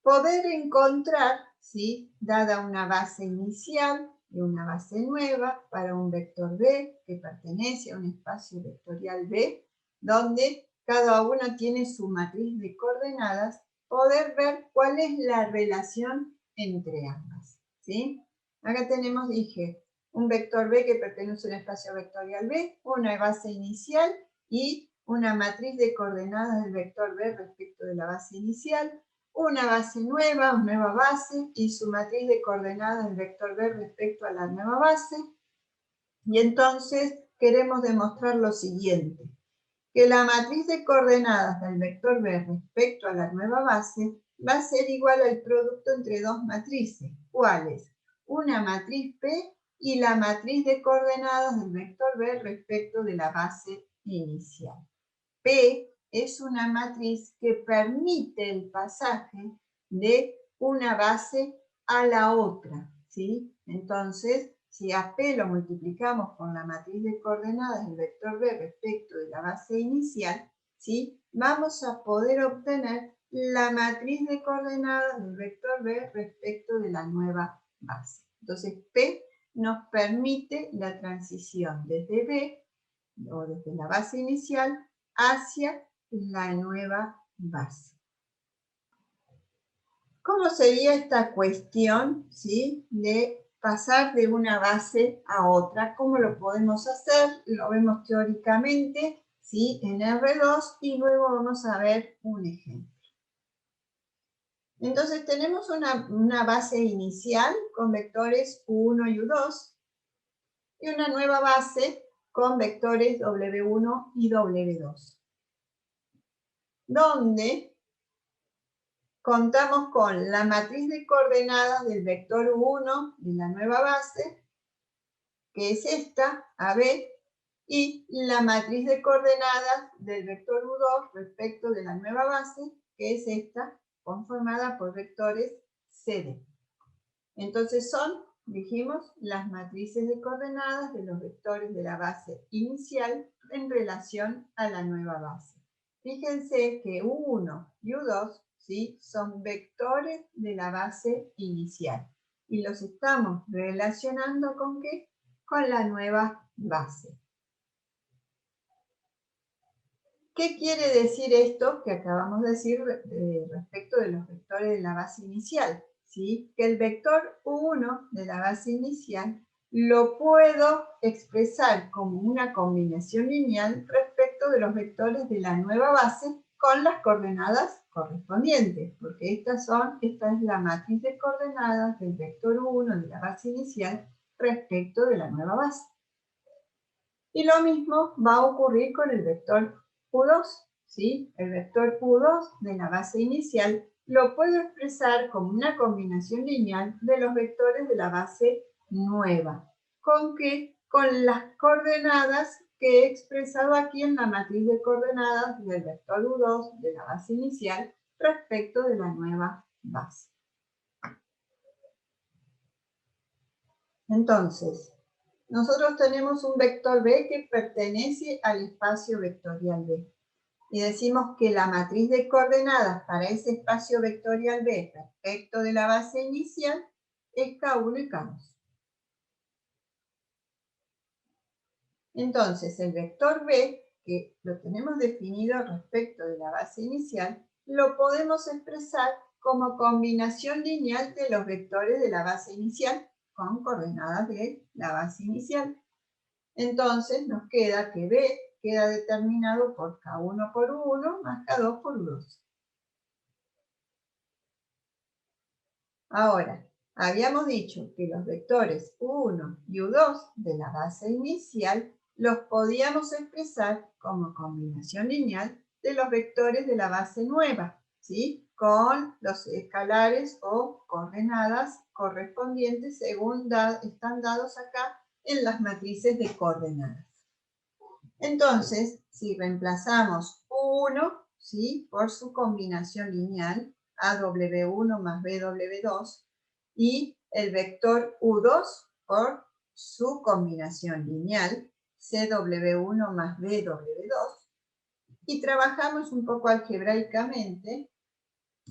Poder encontrar, ¿sí? Dada una base inicial y una base nueva para un vector B que pertenece a un espacio vectorial B, donde cada uno tiene su matriz de coordenadas, poder ver cuál es la relación entre ambas, ¿sí? Acá tenemos, dije, un vector B que pertenece a un espacio vectorial B, una base inicial y una matriz de coordenadas del vector B respecto de la base inicial, una base nueva, una nueva base y su matriz de coordenadas del vector B respecto a la nueva base. Y entonces queremos demostrar lo siguiente, que la matriz de coordenadas del vector B respecto a la nueva base va a ser igual al producto entre dos matrices. ¿Cuáles? Una matriz P y la matriz de coordenadas del vector B respecto de la base inicial. P es una matriz que permite el pasaje de una base a la otra, ¿sí? Entonces, si a P lo multiplicamos con la matriz de coordenadas del vector B respecto de la base inicial, ¿sí? Vamos a poder obtener la matriz de coordenadas del vector B respecto de la nueva base. Entonces, P nos permite la transición desde B, o desde la base inicial, hacia la nueva base. ¿Cómo sería esta cuestión, ¿sí?, de pasar de una base a otra? ¿Cómo lo podemos hacer? Lo vemos teóricamente, ¿sí?, en R2, y luego vamos a ver un ejemplo. Entonces tenemos una base inicial con vectores U1 y U2 y una nueva base con vectores W1 y W2, donde contamos con la matriz de coordenadas del vector U1 de la nueva base, que es esta, AB, y la matriz de coordenadas del vector U2 respecto de la nueva base, que es esta, conformada por vectores CD. Entonces son, dijimos, las matrices de coordenadas de los vectores de la base inicial en relación a la nueva base. Fíjense que U1 y U2, ¿sí?, son vectores de la base inicial. Y los estamos relacionando ¿con qué? Con la nueva base. ¿Qué quiere decir esto que acabamos de decir respecto de los vectores de la base inicial? ¿Sí? Que el vector U1 de la base inicial lo puedo expresar como una combinación lineal respecto de los vectores de la nueva base con las coordenadas correspondientes, porque esta es la matriz de coordenadas del vector U1 de la base inicial respecto de la nueva base. Y lo mismo va a ocurrir con el vector U2, ¿sí? El vector U2 de la base inicial lo puedo expresar como una combinación lineal de los vectores de la base nueva. ¿Con qué? Con las coordenadas que he expresado aquí en la matriz de coordenadas del vector U2 de la base inicial respecto de la nueva base. Entonces, nosotros tenemos un vector B que pertenece al espacio vectorial B. Y decimos que la matriz de coordenadas para ese espacio vectorial B respecto de la base inicial es K1 y K2. Entonces, el vector B, que lo tenemos definido respecto de la base inicial, lo podemos expresar como combinación lineal de los vectores de la base inicial con coordenadas de la base inicial. Entonces nos queda que B queda determinado por K1 por U1 más K2 por U2. Ahora, habíamos dicho que los vectores U1 y U2 de la base inicial los podíamos expresar como combinación lineal de los vectores de la base nueva, ¿sí?, con los escalares o coordenadas correspondientes según están dados acá en las matrices de coordenadas. Entonces, si reemplazamos U1, ¿sí?, por su combinación lineal, AW1 más BW2, y el vector U2 por su combinación lineal, CW1 más BW2, y trabajamos un poco algebraicamente,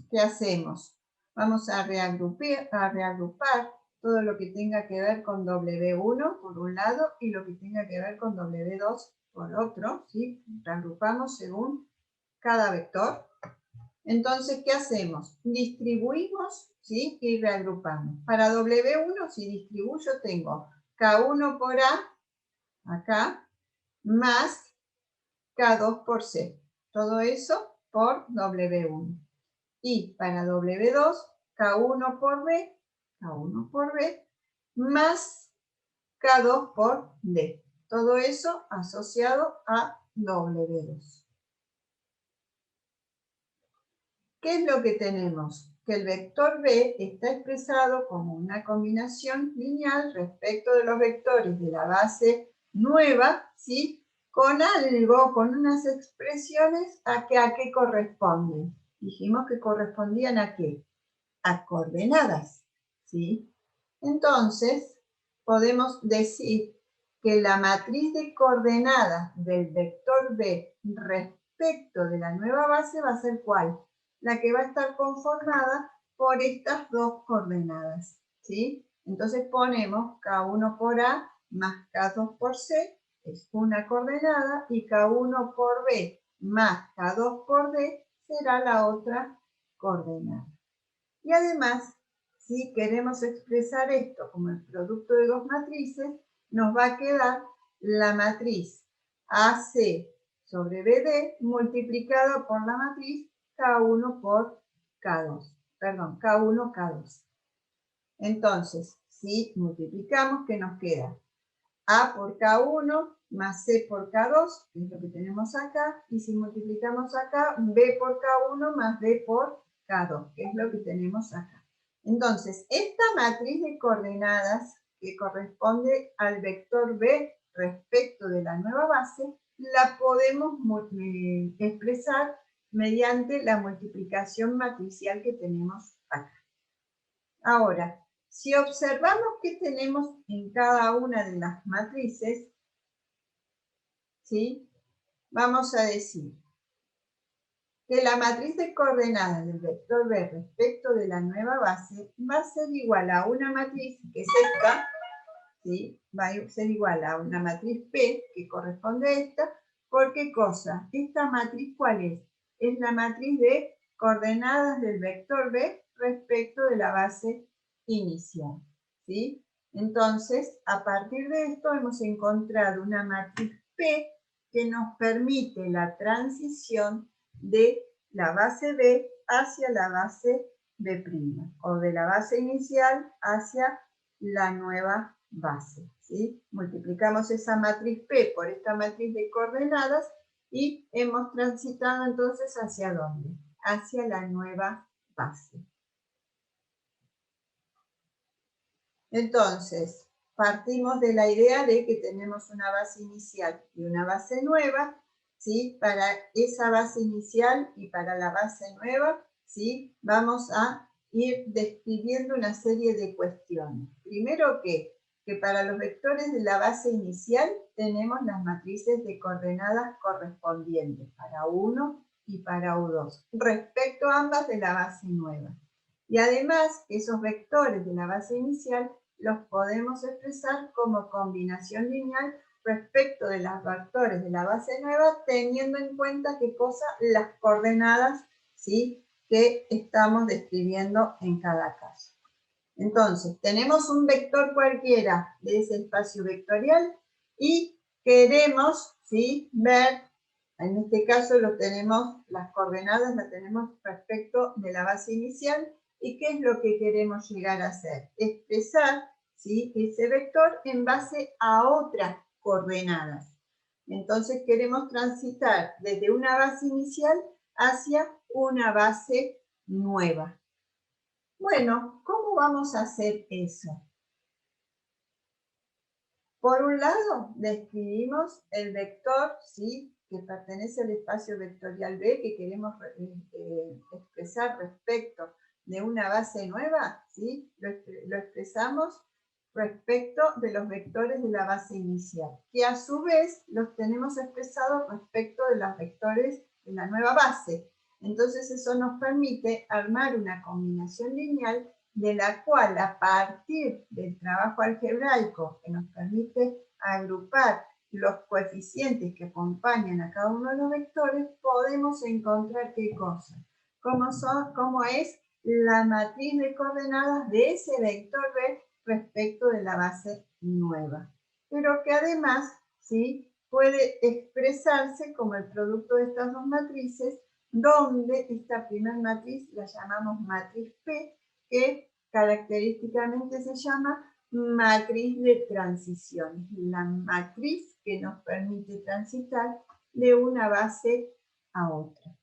¿qué hacemos? Vamos a reagrupar todo lo que tenga que ver con W1 por un lado y lo que tenga que ver con W2 por otro, ¿sí? Reagrupamos según cada vector. Entonces, ¿qué hacemos? Distribuimos, ¿sí?, y reagrupamos. Para W1, si distribuyo, tengo K1 por A, acá, más K2 por C. Todo eso por W1. Y para W2, K1 por B, más K2 por D. Todo eso asociado a W2. ¿Qué es lo que tenemos? Que el vector B está expresado como una combinación lineal respecto de los vectores de la base nueva, ¿sí?, con algo, con unas expresiones a qué corresponden. Dijimos que correspondían ¿a qué? A coordenadas, ¿sí? Entonces, podemos decir que la matriz de coordenadas del vector B respecto de la nueva base va a ser ¿cuál? La que va a estar conformada por estas dos coordenadas, ¿sí? Entonces ponemos K1 por A más K2 por C, es una coordenada, y K1 por B más K2 por D será la otra coordenada. Y además, si queremos expresar esto como el producto de dos matrices, nos va a quedar la matriz AC sobre BD multiplicada por la matriz K1 por K2. Perdón, K1, K2. Entonces, si multiplicamos, ¿qué nos queda? A por K1 más C por K2, que es lo que tenemos acá, y si multiplicamos acá, B por K1 más B por K2, que es lo que tenemos acá. Entonces, esta matriz de coordenadas que corresponde al vector B respecto de la nueva base, la podemos expresar mediante la multiplicación matricial que tenemos acá. Ahora, si observamos que tenemos en cada una de las matrices, ¿sí? Vamos a decir que la matriz de coordenadas del vector B respecto de la nueva base va a ser igual a una matriz, que es esta, ¿sí? Va a ser igual a una matriz P, que corresponde a esta. ¿Por qué cosa? ¿Esta matriz cuál es? Es la matriz de coordenadas del vector B respecto de la base inicial, ¿sí? Entonces, a partir de esto hemos encontrado una matriz P que nos permite la transición de la base B hacia la base B', o de la base inicial hacia la nueva base, ¿sí? Multiplicamos esa matriz P por esta matriz de coordenadas y hemos transitado entonces ¿hacia dónde? Hacia la nueva base. Entonces, partimos de la idea de que tenemos una base inicial y una base nueva, ¿sí? Para esa base inicial y para la base nueva, ¿sí? Vamos a ir describiendo una serie de cuestiones. Primero, que para los vectores de la base inicial tenemos las matrices de coordenadas correspondientes para U1 y para U2, respecto a ambas de la base nueva. Y además, esos vectores de la base inicial los podemos expresar como combinación lineal respecto de los vectores de la base nueva, teniendo en cuenta qué cosa, las coordenadas, ¿sí?, que estamos describiendo en cada caso. Entonces, tenemos un vector cualquiera de ese espacio vectorial y queremos, ¿sí?, ver, en este caso lo tenemos, las coordenadas las tenemos respecto de la base inicial. ¿Y qué es lo que queremos llegar a hacer? Expresar, ¿sí?, ese vector en base a otras coordenadas. Entonces queremos transitar desde una base inicial hacia una base nueva. Bueno, ¿cómo vamos a hacer eso? Por un lado, describimos el vector, ¿sí?, que pertenece al espacio vectorial B, que queremos expresar respecto de una base nueva, ¿sí? Lo expresamos respecto de los vectores de la base inicial, que a su vez los tenemos expresados respecto de los vectores de la nueva base. Entonces eso nos permite armar una combinación lineal de la cual, a partir del trabajo algebraico que nos permite agrupar los coeficientes que acompañan a cada uno de los vectores, podemos encontrar qué cosa, cómo es la matriz de coordenadas de ese vector B respecto de la base nueva, pero que además, ¿sí?, puede expresarse como el producto de estas dos matrices, donde esta primera matriz la llamamos matriz P, que característicamente se llama matriz de transición, la matriz que nos permite transitar de una base a otra.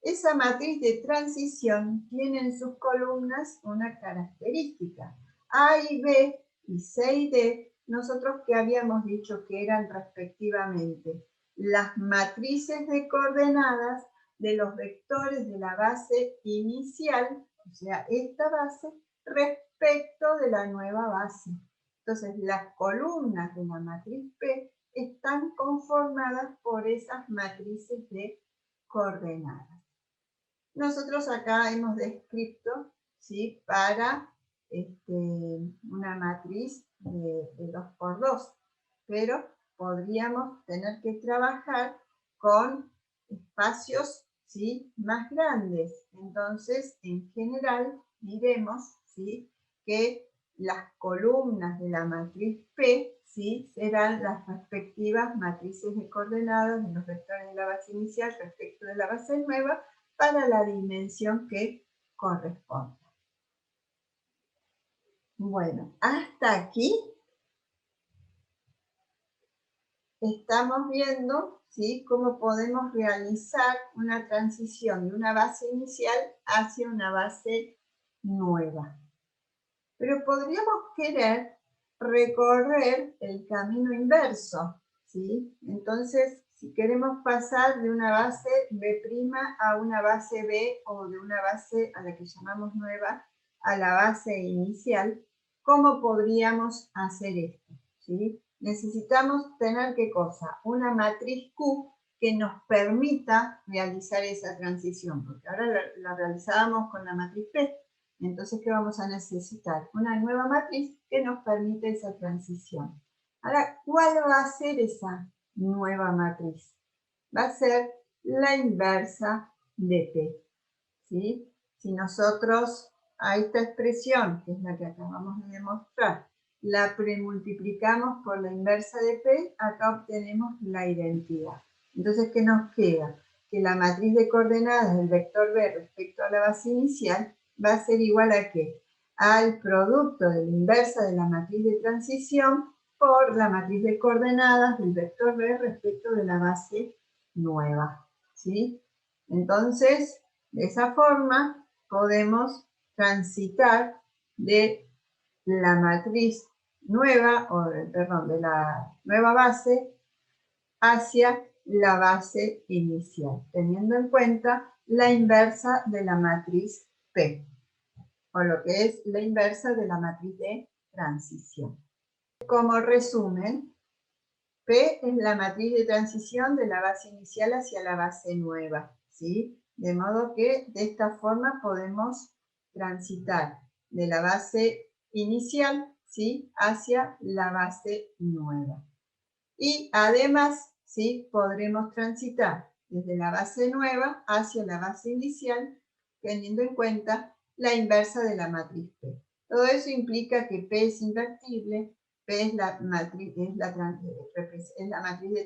Esa matriz de transición tiene en sus columnas una característica. A y B y C y D, nosotros que habíamos dicho que eran respectivamente las matrices de coordenadas de los vectores de la base inicial, o sea, esta base, respecto de la nueva base. Entonces, las columnas de la matriz P están conformadas por esas matrices de coordenadas. Nosotros acá hemos descrito, ¿sí?, para una matriz de 2×2, pero podríamos tener que trabajar con espacios, ¿sí?, más grandes. Entonces, en general, diremos, ¿sí?, que las columnas de la matriz P, ¿sí?, serán las respectivas matrices de coordenadas de los vectores de la base inicial respecto de la base nueva para la dimensión que corresponda. Bueno, hasta aquí estamos viendo, ¿sí?, cómo podemos realizar una transición de una base inicial hacia una base nueva. Pero podríamos querer recorrer el camino inverso, ¿sí? Entonces, si queremos pasar de una base B' a una base B o de una base a la que llamamos nueva a la base inicial, ¿cómo podríamos hacer esto? ¿Sí? Necesitamos tener, ¿qué cosa? Una matriz Q que nos permita realizar esa transición, porque ahora la realizábamos con la matriz P. Entonces, ¿qué vamos a necesitar? Una nueva matriz que nos permita esa transición. Ahora, ¿cuál va a ser esa nueva matriz? Va a ser la inversa de P, ¿sí? Si nosotros a esta expresión, que es la que acabamos de demostrar, la premultiplicamos por la inversa de P, acá obtenemos la identidad. Entonces, ¿qué nos queda? Que la matriz de coordenadas del vector B respecto a la base inicial va a ser igual a ¿qué? Al producto de la inversa de la matriz de transición por la matriz de coordenadas del vector B respecto de la base nueva, ¿sí? Entonces, de esa forma podemos transitar de la matriz nueva, de la nueva base hacia la base inicial, teniendo en cuenta la inversa de la matriz P, o lo que es la inversa de la matriz de transición. Como resumen, P es la matriz de transición de la base inicial hacia la base nueva, ¿sí? De modo que de esta forma podemos transitar de la base inicial, ¿sí?, hacia la base nueva. Y además, ¿sí?, podremos transitar desde la base nueva hacia la base inicial, teniendo en cuenta la inversa de la matriz P. Todo eso implica que P es invertible, P es la matriz de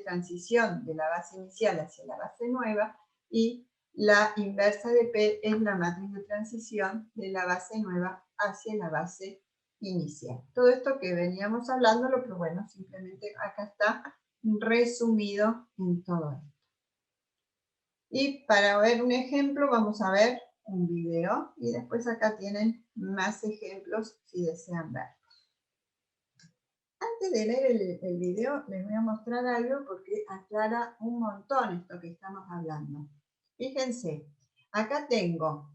transición de la base inicial hacia la base nueva, y la inversa de P es la matriz de transición de la base nueva hacia la base inicial. Todo esto que veníamos hablándolo, pero bueno, simplemente acá está resumido en todo esto. Y para ver un ejemplo vamos a ver un video y después acá tienen más ejemplos si desean verlos. Antes de ver el video les voy a mostrar algo porque aclara un montón esto que estamos hablando. Fíjense, acá tengo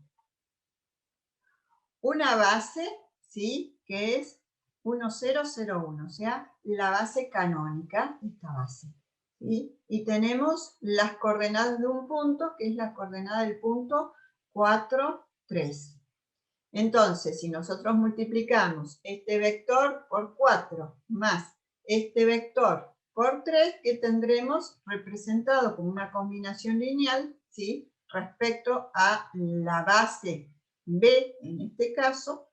una base, ¿sí?, que es 1001, o sea, la base canónica, esta base, ¿sí? Y tenemos las coordenadas de un punto, que es la coordenada del punto 4, 3. Entonces, si nosotros multiplicamos este vector por 4 más este vector por 3, que tendremos representado como una combinación lineal, ¿sí?, respecto a la base B, en este caso,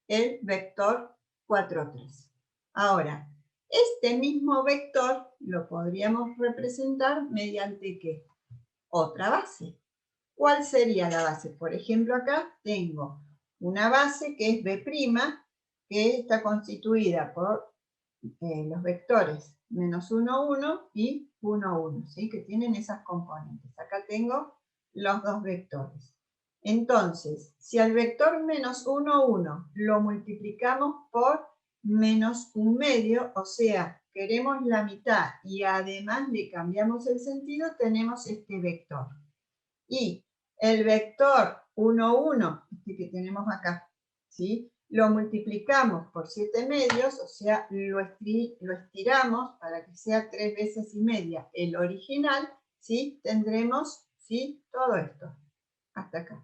el vector 4, 3. Ahora, este mismo vector lo podríamos representar mediante ¿qué? Otra base. ¿Cuál sería la base? Por ejemplo, acá tengo una base que es B', que está constituida por los vectores -1, 1 y 1, 1, ¿sí?, que tienen esas componentes. Acá tengo los dos vectores. Entonces, si al vector -1, 1 lo multiplicamos por -1/2, o sea, queremos la mitad y además le cambiamos el sentido, tenemos este vector. Y el vector 1, 1, este que tenemos acá, ¿sí?, lo multiplicamos por 7/2, o sea, lo estiramos para que sea 3 veces y media el original, ¿sí? Tendremos, ¿sí? Todo esto, hasta acá.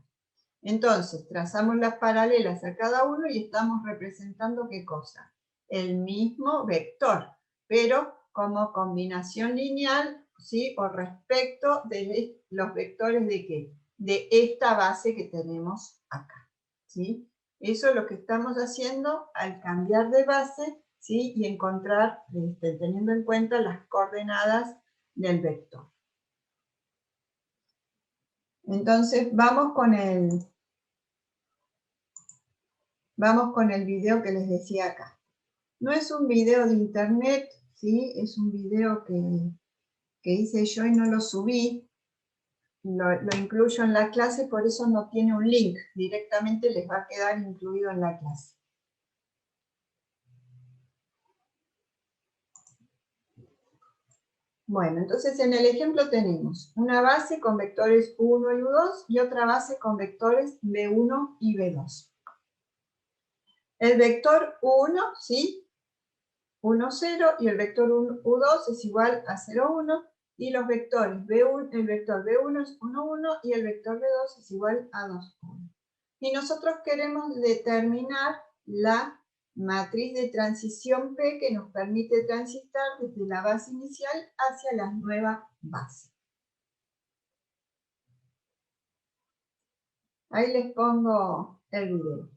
Entonces, trazamos las paralelas a cada uno y estamos representando, ¿qué cosa? El mismo vector, pero como combinación lineal, ¿sí? O respecto de los vectores de ¿qué? De esta base que tenemos acá, ¿sí? Eso es lo que estamos haciendo al cambiar de base, ¿sí? Y encontrar, teniendo en cuenta las coordenadas del vector. Entonces, vamos con el video que les decía acá. No es un video de internet, ¿sí? Es un video que hice yo y no lo subí. Lo incluyo en la clase, por eso no tiene un link. Directamente les va a quedar incluido en la clase. Bueno, entonces en el ejemplo tenemos una base con vectores U1 y U2 y otra base con vectores B1 y B2. El vector U1, ¿sí? 1, 0, y el vector U2 es igual a 0, 1, y los vectores B1, el vector B1 es 1, 1, y el vector B2 es igual a 2, 1. Y nosotros queremos determinar la matriz de transición P que nos permite transitar desde la base inicial hacia la nueva base. Ahí les pongo el video.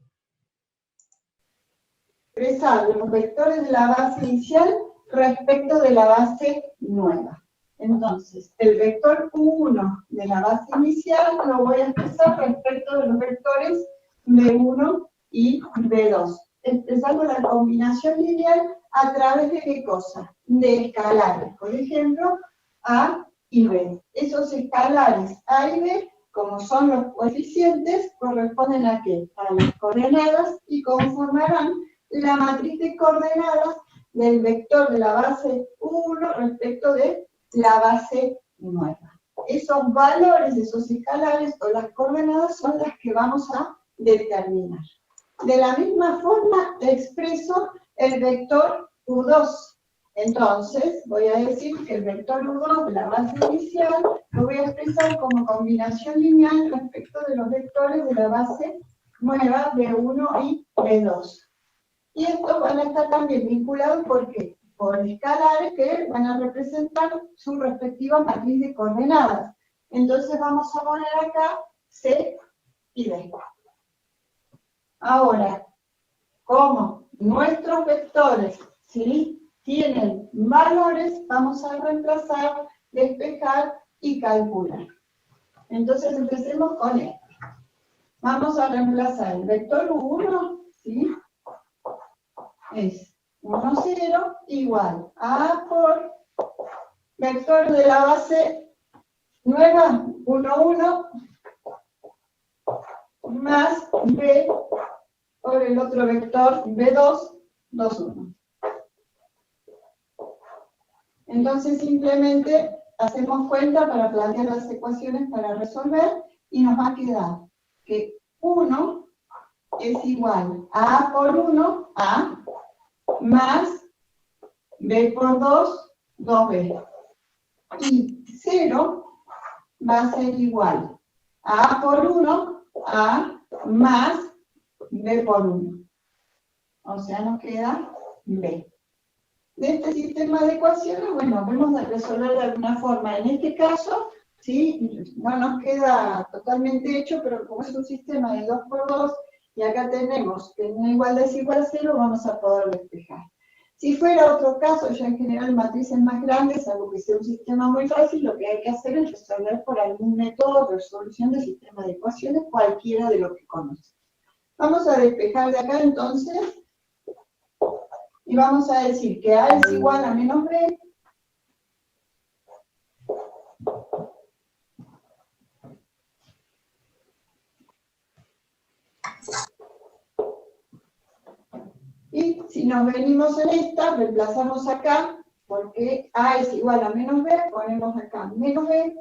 Expresar los vectores de la base inicial respecto de la base nueva. Entonces, el vector U1 de la base inicial lo voy a expresar respecto de los vectores B1 y B2. Expresando la combinación lineal a través de ¿qué cosa? De escalares. Por ejemplo, A y B. Esos escalares A y B, como son los coeficientes, corresponden a ¿qué? A las coordenadas y conformarán la matriz de coordenadas del vector de la base 1 respecto de la base nueva. Esos valores, esos escalares o las coordenadas son las que vamos a determinar. De la misma forma expreso el vector U2. Entonces, voy a decir que el vector U2 de la base inicial lo voy a expresar como combinación lineal respecto de los vectores de la base nueva B1 y B2. Y estos van a estar también vinculados, ¿por qué? Por escalares que van a representar su respectiva matriz de coordenadas. Entonces vamos a poner acá C y D. Ahora, como nuestros vectores, ¿sí?, tienen valores, vamos a reemplazar, despejar y calcular. Entonces empecemos con esto. Vamos a reemplazar el vector 1, ¿sí?, es 1, 0, igual a por vector de la base nueva, 1, 1, más B por el otro vector B2, 2, 1. Entonces simplemente hacemos cuenta para plantear las ecuaciones para resolver y nos va a quedar que 1 es igual a A por 1, A, más B por 2, 2B. Y 0 va a ser igual a A por 1, A, más B por 1. O sea, nos queda B. De este sistema de ecuaciones, bueno, vamos a resolver de alguna forma. En este caso, ¿sí?, no nos queda totalmente hecho, pero como es un sistema de 2 por 2, y acá tenemos que no igual es igual a 0, vamos a poder despejar. Si fuera otro caso, ya en general matrices más grandes, algo que sea un sistema muy fácil, lo que hay que hacer es resolver por algún método de resolución de sistema de ecuaciones, cualquiera de lo que conoce. Vamos a despejar de acá entonces, y vamos a decir que A es igual a menos B, y si nos venimos en esta, reemplazamos acá, porque A es igual a menos B, ponemos acá menos B,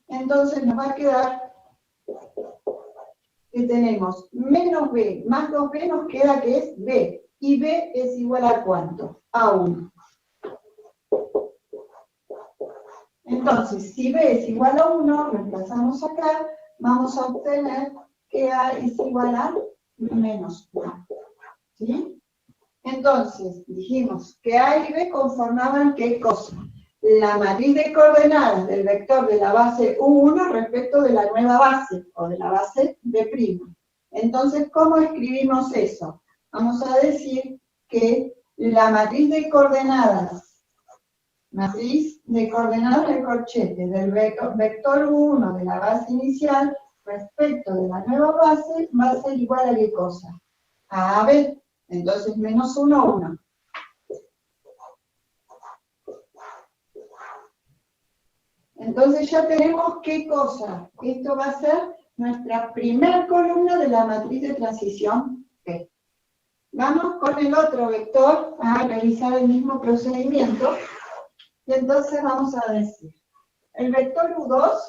entonces nos va a quedar que tenemos menos b más 2b nos queda que es b. Y b es igual a ¿cuánto? A 1. Entonces, si b es igual a 1, reemplazamos acá, vamos a obtener que a es igual a menos 1. ¿Sí? Entonces, dijimos que a y b conformaban ¿qué cosa? La matriz de coordenadas del vector de la base U1 respecto de la nueva base, o de la base B'. Entonces, ¿cómo escribimos eso? Vamos a decir que la matriz de coordenadas del corchete del vector U1 de la base inicial respecto de la nueva base va a ser igual a ¿qué cosa? A B. Entonces, menos 1, 1. Entonces ya tenemos ¿qué cosa? Esto va a ser nuestra primera columna de la matriz de transición P. Vamos con el otro vector a realizar el mismo procedimiento. Y entonces vamos a decir, el vector U2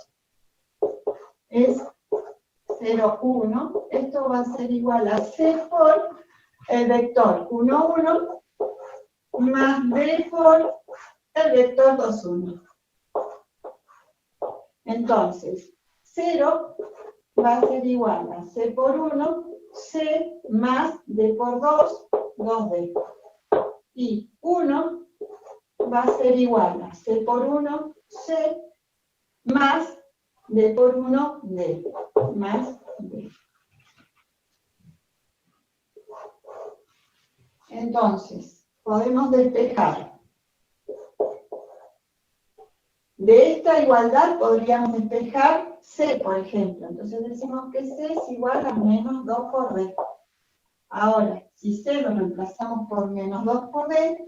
es 0, 1. Esto va a ser igual a C por el vector 1, 1 más B por el vector 2, 1. Entonces, 0 va a ser igual a C por 1, C más D por 2, 2D. Y 1 va a ser igual a C por 1, C más D por 1, D, más D. Entonces, podemos despejar. De esta igualdad podríamos despejar C, por ejemplo. Entonces decimos que C es igual a menos 2 por D. Ahora, si C lo reemplazamos por menos 2 por D,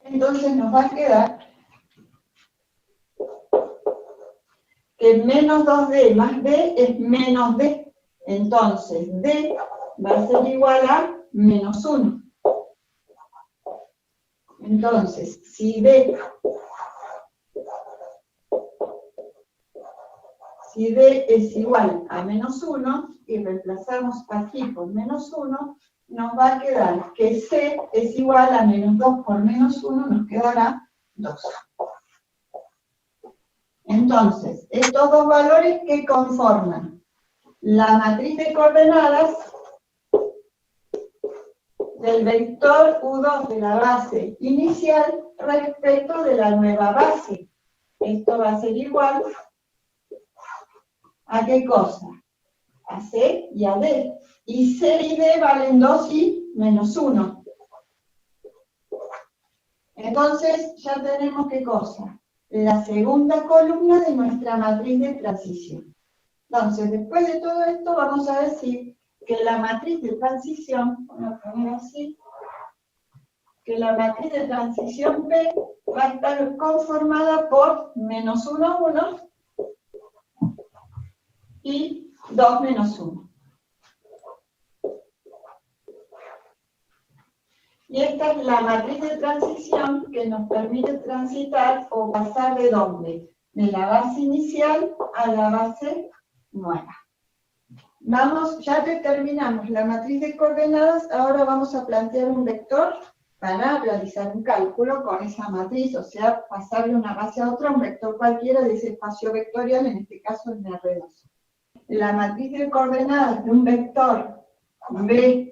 entonces nos va a quedar que menos 2D más D es menos D. Entonces, D va a ser igual a menos 1. Entonces, si D es igual a menos 1, y reemplazamos aquí por menos 1, nos va a quedar que C es igual a menos 2 por menos 1, nos quedará 2. Entonces, estos dos valores que conforman la matriz de coordenadas del vector U2 de la base inicial respecto de la nueva base. Esto va a ser igual ¿a qué cosa? A C y a D. Y C y D valen 2 y menos 1. Entonces ya tenemos ¿qué cosa? La segunda columna de nuestra matriz de transición. Entonces, después de todo esto, vamos a decir que la matriz de transición, vamos a poner así, que la matriz de transición P va a estar conformada por menos 1, 1 y 2 menos 1. Y esta es la matriz de transición que nos permite transitar o pasar ¿de dónde? De la base inicial a la base nueva. Vamos, ya que terminamos la matriz de coordenadas, ahora vamos a plantear un vector para realizar un cálculo con esa matriz, o sea, pasarle una base a otra, un vector cualquiera de ese espacio vectorial, en este caso el R2. La matriz de coordenadas de un vector B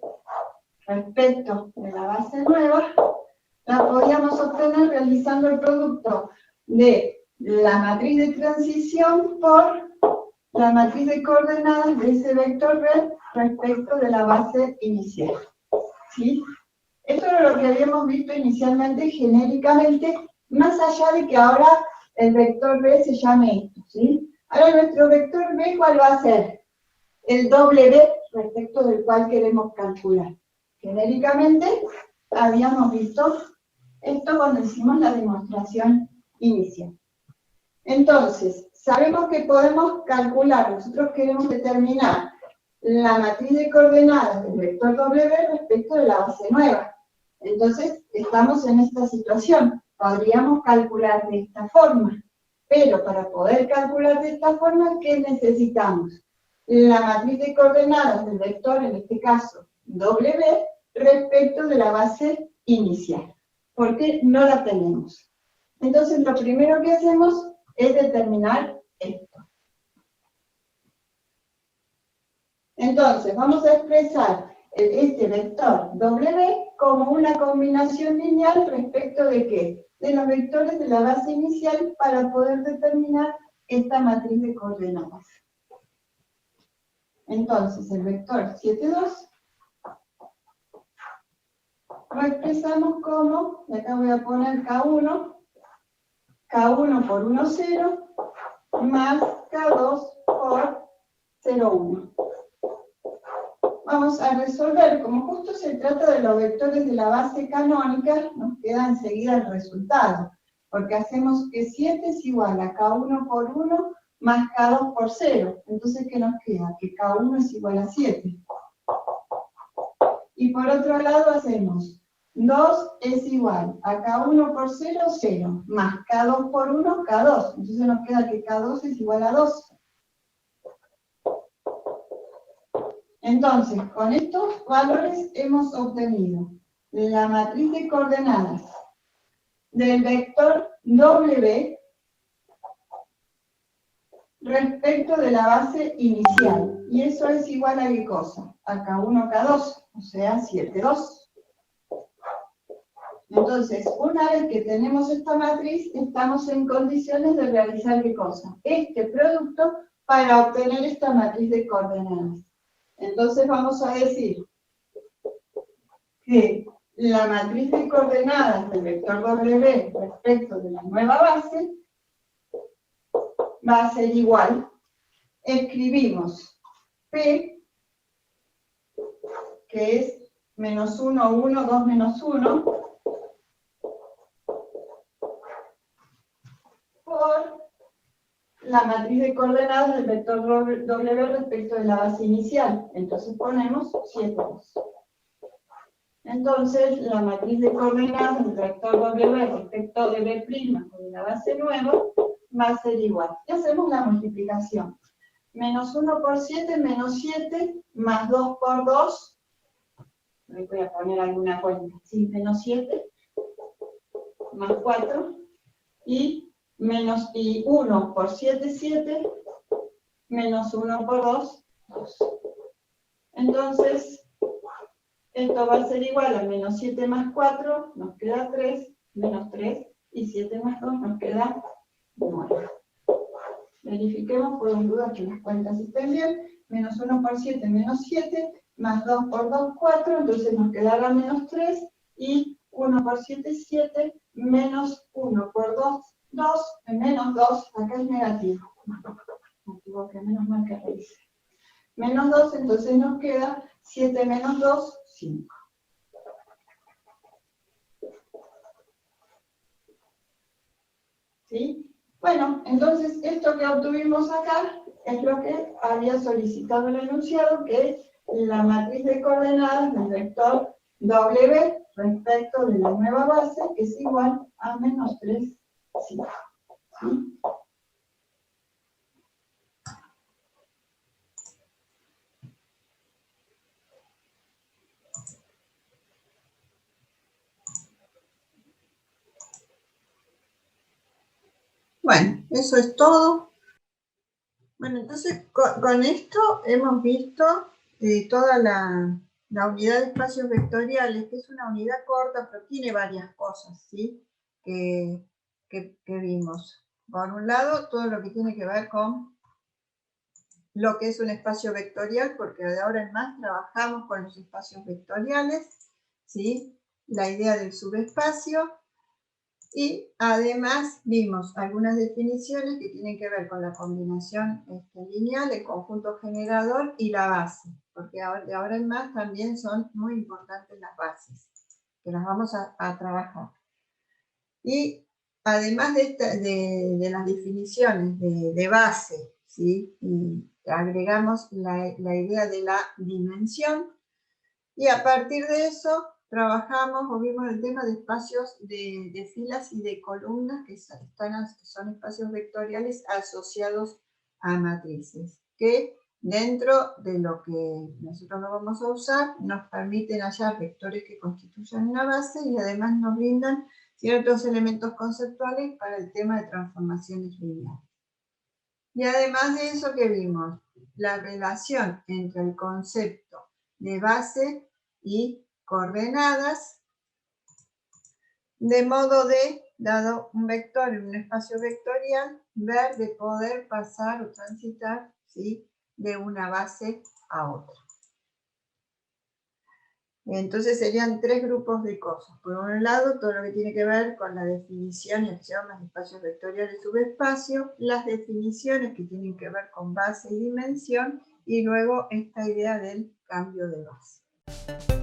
respecto de la base nueva, la podíamos obtener realizando el producto de la matriz de transición por la matriz de coordenadas de ese vector B respecto de la base inicial. ¿Sí? Esto era lo que habíamos visto inicialmente genéricamente, más allá de que ahora el vector B se llame esto. ¿Sí? Ahora nuestro vector B, ¿cuál va a ser? El doble B respecto del cual queremos calcular. Genéricamente habíamos visto esto cuando hicimos la demostración inicial. Entonces, sabemos que podemos calcular, nosotros queremos determinar la matriz de coordenadas del vector W respecto de la base nueva. Entonces, estamos en esta situación. Podríamos calcular de esta forma. Pero para poder calcular de esta forma, ¿qué necesitamos? La matriz de coordenadas del vector, en este caso W, respecto de la base inicial, porque no la tenemos. Entonces, lo primero que hacemos es determinar esto. Entonces, vamos a expresar este vector W como una combinación lineal respecto de ¿qué? De los vectores de la base inicial para poder determinar esta matriz de coordenadas. Entonces, el vector 7, 2 lo expresamos como, y acá voy a poner K1 por 1, 0, más K2 por 0, 1. Vamos a resolver, como justo se trata de los vectores de la base canónica, nos queda enseguida el resultado, porque hacemos que 7 es igual a K1 por 1 más K2 por 0. Entonces, ¿qué nos queda? Que K1 es igual a 7. Y por otro lado hacemos 2 es igual a K1 por 0, 0, más K2 por 1, K2. Entonces nos queda que K2 es igual a 2. Entonces, con estos valores hemos obtenido la matriz de coordenadas del vector W respecto de la base inicial. Y eso es igual a ¿qué cosa? A K1, K2, o sea, 7, 2. Entonces, una vez que tenemos esta matriz, estamos en condiciones de realizar ¿qué cosa? Este producto para obtener esta matriz de coordenadas. Entonces vamos a decir que la matriz de coordenadas del vector W respecto de la nueva base va a ser igual. Escribimos P, que es menos 1, 1, 2, menos 1, por la matriz de coordenadas del vector W respecto de la base inicial. Entonces ponemos 7, 2. Entonces, la matriz de coordenadas del vector W respecto de B' con la base nueva va a ser igual. Y hacemos la multiplicación. Menos 1 por 7, menos 7, más 2 por 2. Voy a poner alguna cuenta. Sí, menos 7, más 4, y 1 por 7, 7, menos 1 por 2, 2. Entonces, esto va a ser igual a menos 7 más 4, nos queda 3, menos 3, y 7 más 2 nos queda 9. Verifiquemos por duda que las cuentas estén bien. Menos 1 por 7, menos 7, más 2 por 2, 4, entonces nos quedará menos 3, y 1 por 7, 7, menos 1 por 2, 2, menos 2, acá es negativo. Me equivoqué, menos mal que revisé. Menos 2, entonces nos queda 7 menos 2, 5. ¿Sí? Bueno, entonces esto que obtuvimos acá es lo que había solicitado el enunciado, que es la matriz de coordenadas del vector W respecto de la nueva base, que es igual a menos 3, 5. ¿Sí? Bueno, eso es todo. Bueno, entonces con esto hemos visto toda la unidad de espacios vectoriales, que es una unidad corta, pero tiene varias cosas, ¿sí? Que vimos. Por un lado, todo lo que tiene que ver con lo que es un espacio vectorial, porque de ahora en más trabajamos con los espacios vectoriales, ¿sí? La idea del subespacio. Y además vimos algunas definiciones que tienen que ver con la combinación lineal, el conjunto generador y la base, porque de ahora en más también son muy importantes las bases, que las vamos a trabajar. Y además de las definiciones de base, ¿sí? Y agregamos la idea de la dimensión, y a partir de eso trabajamos o vimos el tema de espacios de filas y de columnas que son espacios vectoriales asociados a matrices, que dentro de lo que nosotros lo vamos a usar, nos permiten hallar vectores que constituyen una base y además nos brindan ciertos elementos conceptuales para el tema de transformaciones lineales. Y además de eso, ¿qué vimos? La relación entre el concepto de base y coordenadas, de modo de, dado un vector en un espacio vectorial, ver de poder pasar o transitar, ¿sí?, de una base a otra. Entonces serían tres grupos de cosas. Por un lado, todo lo que tiene que ver con la definición y acción de los espacios vectoriales subespacio, las definiciones que tienen que ver con base y dimensión, y luego esta idea del cambio de base.